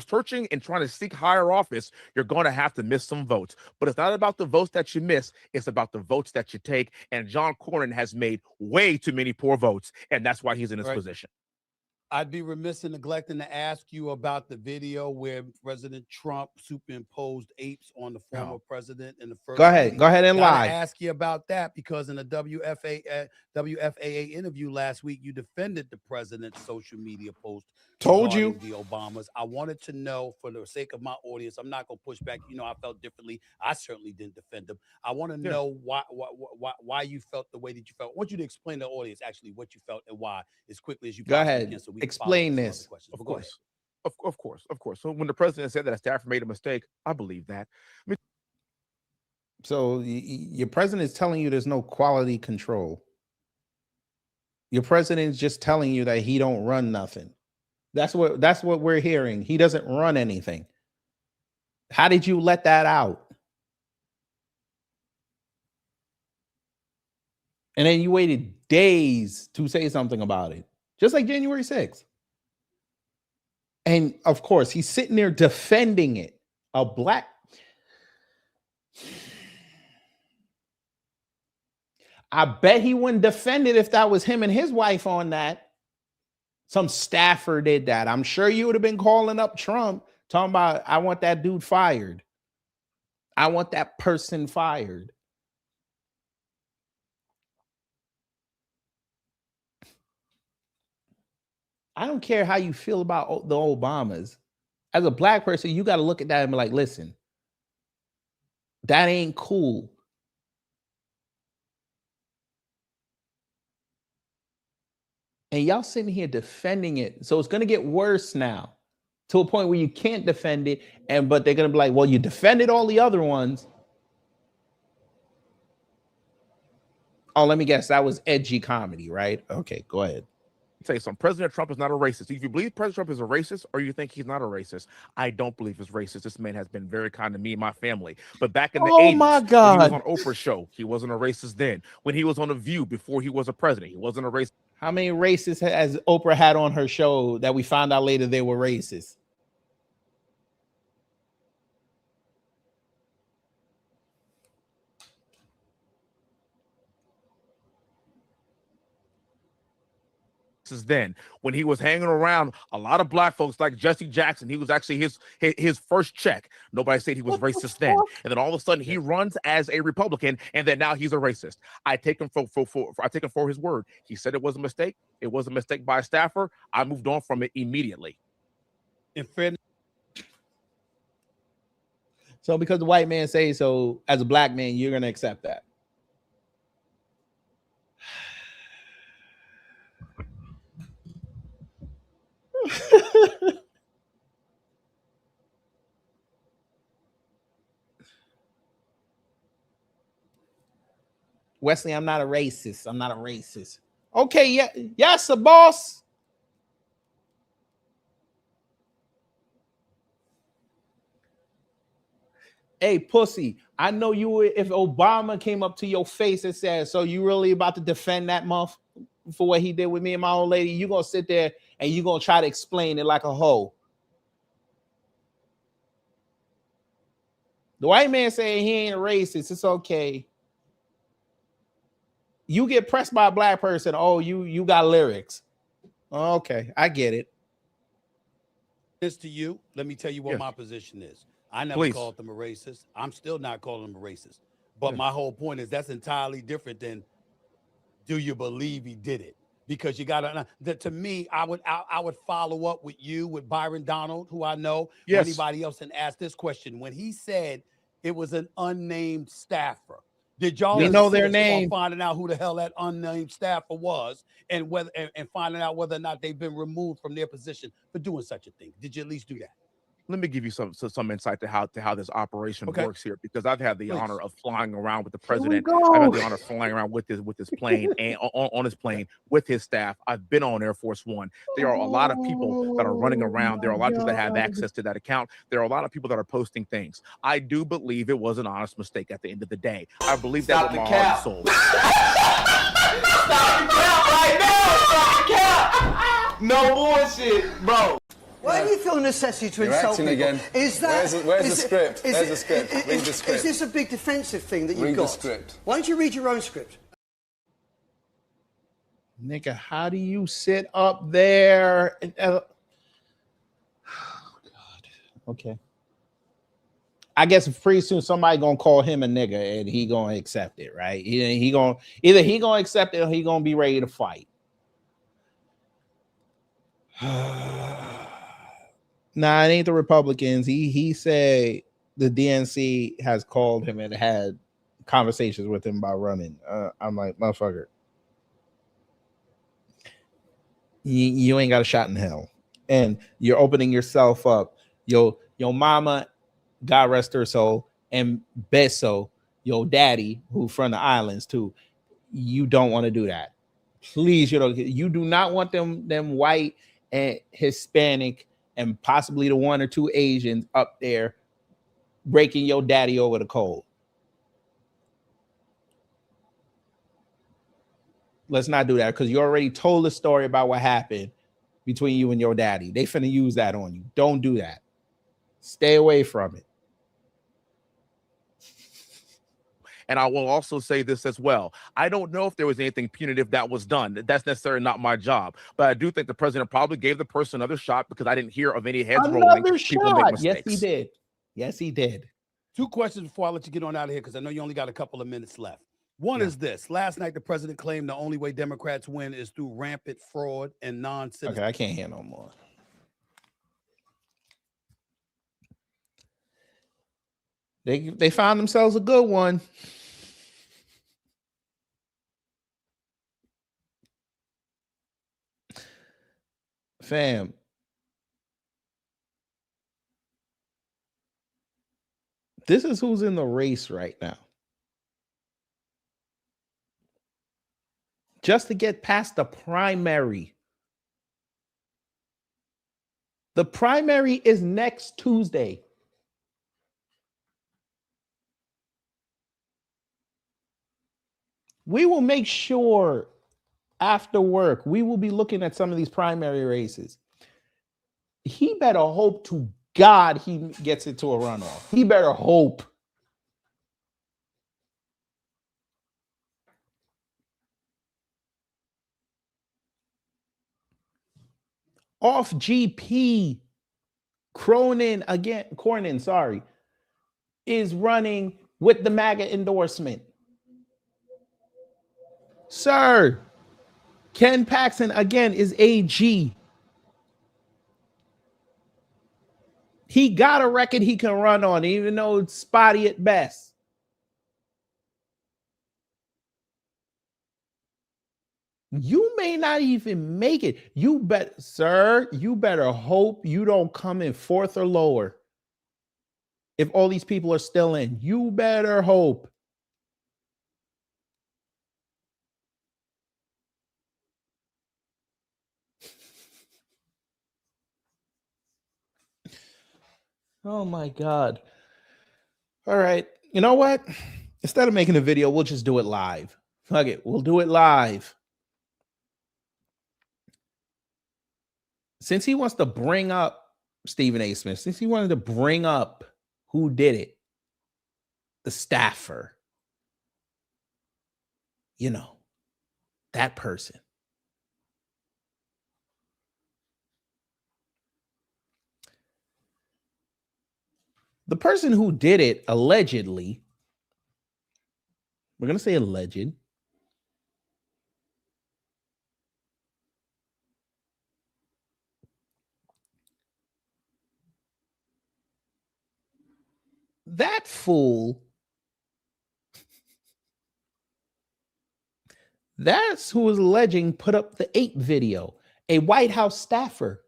S3: searching and trying to seek higher office, you're going to have to miss some votes. But it's not about the votes that you miss, it's about the votes that you take. And John Cornyn has made way too many poor votes, and that's why he's in this position.
S17: I'd be remiss in neglecting to ask you about the video where President Trump superimposed apes on the former president in the first.
S9: Go ahead and lie.
S17: Ask you about that because in a WFAA interview last week, you defended the president's social media post.
S9: Told you
S17: the Obamas. I wanted to know, for the sake of my audience, I'm not gonna push back. You know, I felt differently. I certainly didn't defend them. I want to know why you felt the way that you felt. I want you to explain to the audience actually what you felt and why as quickly as you
S9: go ahead.
S17: can, so we
S9: explain this.
S3: Of course. Of course. So when the president said that a staffer made a mistake, I believe that.
S9: So your president is telling you there's no quality control. Your president is just telling you that he don't run nothing. That's what we're hearing. He doesn't run anything. How did you let that out? And then you waited days to say something about it, just like January 6th. And of course, he's sitting there defending it. A black. I bet he wouldn't defend it if that was him and his wife on that. Some staffer did that. I'm sure you would have been calling up Trump, talking about, I want that dude fired. I want that person fired. I don't care how you feel about the Obamas. As a black person, you got to look at that and be like, listen, that ain't cool. And y'all sitting here defending it. So it's going to get worse now to a point where you can't defend it. But they're going to be like, well, you defended all the other ones. Oh, let me guess. That was edgy comedy, right? Okay, go ahead.
S3: Say something. President Trump is not a racist. If you believe President Trump is a racist or you think he's not a racist, I don't believe he's racist. This man has been very kind to me and my family. But back in the 80s,
S9: my God,
S3: when he was on Oprah's show, he wasn't a racist then. When he was on The View before he was a president, he wasn't a racist.
S9: How many racists has Oprah had on her show that we found out later they were racist?
S3: Then when he was hanging around a lot of black folks like Jesse Jackson, he was actually his first check. Nobody said he was racist then, and then all of a sudden he runs as a Republican, and then now he's a racist. I take him for his word. He said it was a mistake. It was a mistake by a staffer. I moved on from it immediately.
S17: In fairness.
S9: So because the white man says so, as a black man, you're gonna accept that. Wesley, I'm not a racist. I'm not a racist. Okay, yeah, yes, a boss. Hey, pussy, I know you would if Obama came up to your face and said, so you really about to defend that month for what he did with me and my old lady? You're gonna sit there and you're gonna try to explain it like a hoe. The white man saying he ain't a racist, it's okay. You get pressed by a black person, oh, you got lyrics. Okay, I get it.
S17: This to you, let me tell you what my position is. I never called them a racist. I'm still not calling them a racist. But my whole point is that's entirely different than do you believe he did it? because you got to. To me, I would follow up with you, with Byron Donald, who I know, or
S3: Yes.
S17: anybody else, and ask this question: when he said it was an unnamed staffer, did y'all
S9: We know their
S17: insist on
S9: name.
S17: finding out who the hell that unnamed staffer was, and whether and finding out whether or not they've been removed from their position for doing such a thing? Did you at least do that?
S3: Let me give you some insight to how this operation
S17: Okay.
S3: works here, because I've had the
S17: Please.
S3: honor of flying around with the
S9: Here we
S3: president.
S9: go.
S3: I've had the honor of flying around with his plane and on his plane with his staff. I've been on Air Force One. There are a lot of people that are running around. There are a lot of people that have access to that account. There are a lot of people that are posting things. I do believe it was an honest mistake at the end of the day. I believe that with my heart and soul.
S8: Stop the cap right now. Stop the cap. No bullshit, bro.
S18: Why do you feel a necessity to insult people?
S19: Again.
S18: Is that
S19: Where's the script? Where's the script? Read the script.
S18: Is this a big defensive thing that you've got?
S19: Read the script.
S18: Why don't you read your own script?
S9: Nigga, how do you sit up there? Oh, God. Okay. I guess pretty soon somebody gonna call him a nigga and he gonna accept it, right? Either he gonna accept it or he gonna be ready to fight. Nah, it ain't the Republicans. He said the DNC has called him and had conversations with him about running. I'm like, motherfucker, you ain't got a shot in hell, and you're opening yourself up. Your mama, God rest her soul, and Beso, your daddy, who from the islands too. You don't want to do that. Please, you do not want them white and Hispanic and possibly the one or two Asians up there breaking your daddy over the cold. Let's not do that, because you already told the story about what happened between you and your daddy. They finna use that on you. Don't do that. Stay away from it.
S3: And I will also say this as well. I don't know if there was anything punitive that was done. That's necessarily not my job. But I do think the president probably gave the person another shot, because I didn't hear of any heads rolling. People make mistakes.
S9: Yes, he did. Yes, he did.
S17: 2 questions before I let you get on out of here, because I know you only got a couple of minutes left. One is this. Last night, the president claimed the only way Democrats win is through rampant fraud and non-citizens.
S9: Okay, I can't hear no more. They found themselves a good one. Fam. This is who's in the race right now. Just to get past the primary. The primary is next Tuesday. We will make sure after work, we will be looking at some of these primary races. He better hope to God he gets into a runoff. He better hope. Off GP, Cornyn, sorry, is running with the MAGA endorsement. Sir, Ken Paxton, again, is AG. He got a record he can run on, even though it's spotty at best. You may not even make it. You better hope you don't come in 4th or lower. If all these people are still in, you better hope. Oh my God. All right. You know what? Instead of making a video, we'll just do it live. Fuck it. We'll do it live. Since he wants to bring up Stephen A. Smith, since he wanted to bring up who did it, the staffer, you know, that person. The person who did it, allegedly, we're going to say alleged, that fool, that's who was alleging put up the ape video, a White House staffer.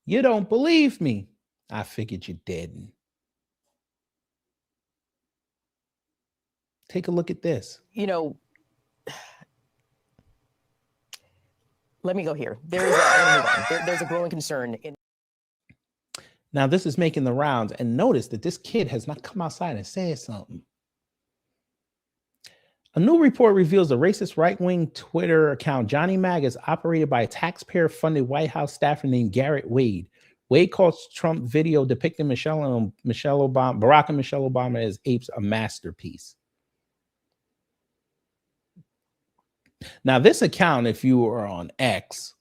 S9: You don't believe me? I figured you didn't. Take a look at this.
S11: You know, let me go here. There's a growing concern in.
S9: Now, this is making the rounds, and notice that this kid has not come outside and said something. A new report reveals the racist right-wing Twitter account Johnny Mag is operated by a taxpayer-funded White House staffer named Garrett Wade. Wade calls Trump video depicting Barack and Michelle Obama as apes a masterpiece. Now, this account, if you are on X,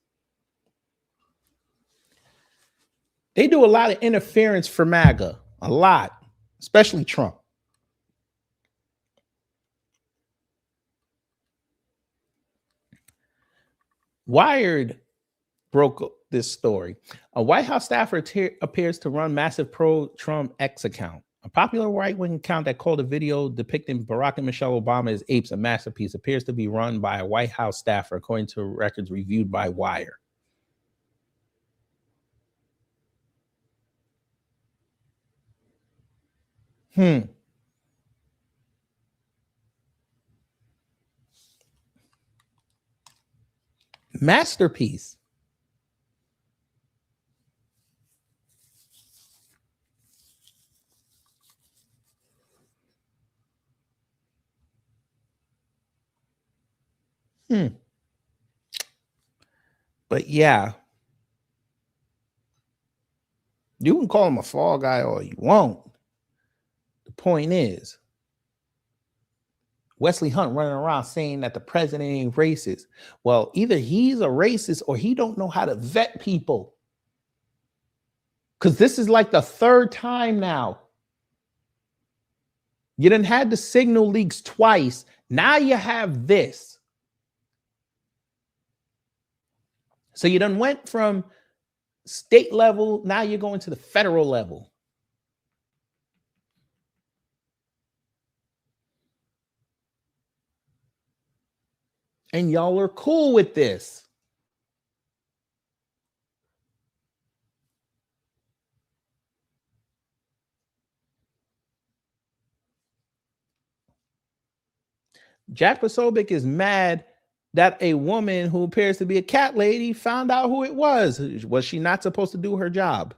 S9: they do a lot of interference for MAGA, a lot, especially Trump. Wired broke this story. A White House staffer appears to run massive pro-Trump X account. A popular right-wing account that called a video depicting Barack and Michelle Obama as apes a masterpiece appears to be run by a White House staffer, according to records reviewed by Wire. Masterpiece. But yeah, you can call him a fall guy or you won't. The point is, Wesley Hunt running around saying that the president ain't racist. Well, either he's a racist or he don't know how to vet people. Because this is like the third time now. You done had the signal leaks twice. Now you have this. So you done went from state level, now you're going to the federal level. And y'all are cool with this. Jack Posobiec is mad that a woman who appears to be a cat lady found out who it was. Was she not supposed to do her job?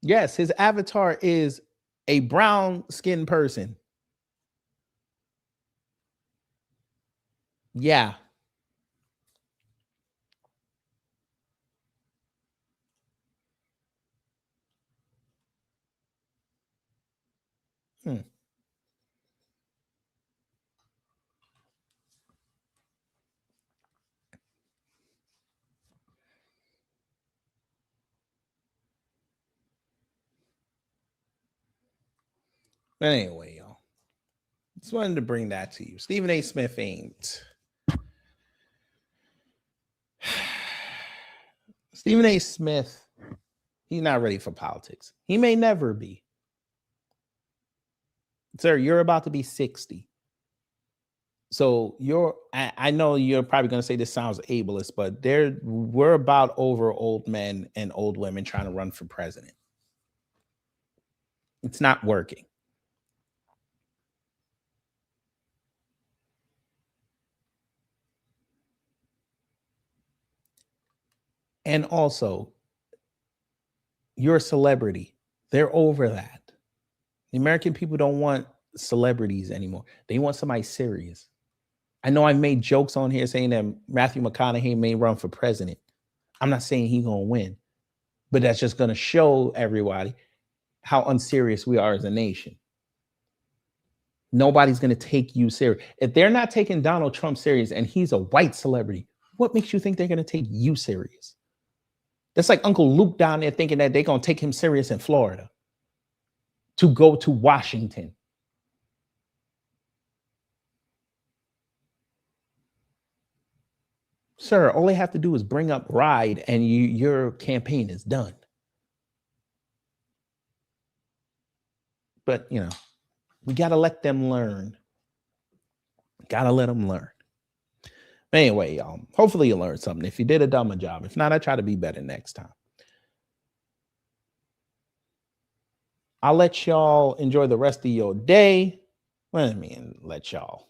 S9: Yes, his avatar is a brown-skinned person. Yeah. But anyway, y'all, just wanted to bring that to you. Stephen A. Smith ain't. Stephen A. Smith, he's not ready for politics. He may never be. Sir, you're about to be 60. So I know you're probably going to say this sounds ableist, but we're about over old men and old women trying to run for president. It's not working. And also, you're a celebrity. They're over that. The American people don't want celebrities anymore. They want somebody serious. I know I made jokes on here saying that Matthew McConaughey may run for president. I'm not saying he's going to win, but that's just going to show everybody how unserious we are as a nation. Nobody's going to take you serious. If they're not taking Donald Trump serious and he's a white celebrity, what makes you think they're going to take you serious? That's like Uncle Luke down there thinking that they're going to take him serious in Florida. to go to Washington. Sir, all they have to do is bring up Ride and your campaign is done. But, we got to let them learn. Got to let them learn. Anyway, y'all, hopefully you learned something. If you did a dumb job. If not, I try to be better next time. I'll let y'all enjoy the rest of your day. Well, I mean, let y'all.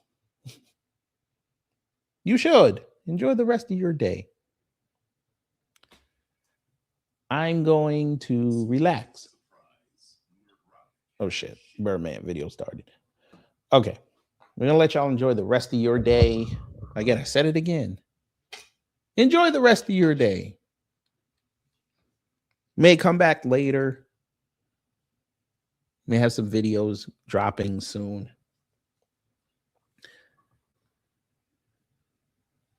S9: You should enjoy the rest of your day. I'm going to relax. Oh, shit. Birdman video started. Okay. We're going to let y'all enjoy the rest of your day. Again, I said it again. Enjoy the rest of your day. May come back later. May have some videos dropping soon.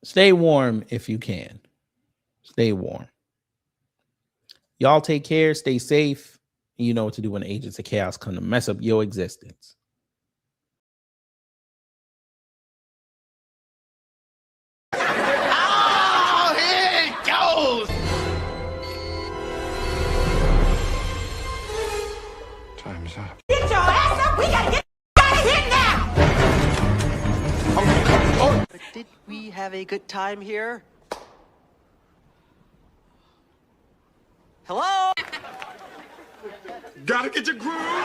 S9: Stay warm if you can. Stay warm. Y'all take care. Stay safe. You know what to do when agents of chaos come to mess up your existence.
S5: Oh, here it goes!
S19: Time's up.
S5: Get your ass up! We gotta get out of here now!
S18: But did we have a good time here? Hello?
S5: Gotta get your groove on!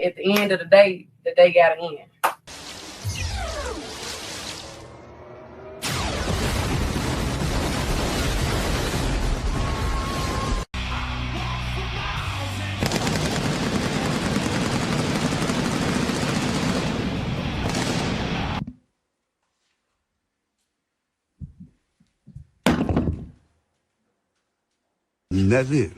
S20: At the end of the day gotta end.
S19: That's it.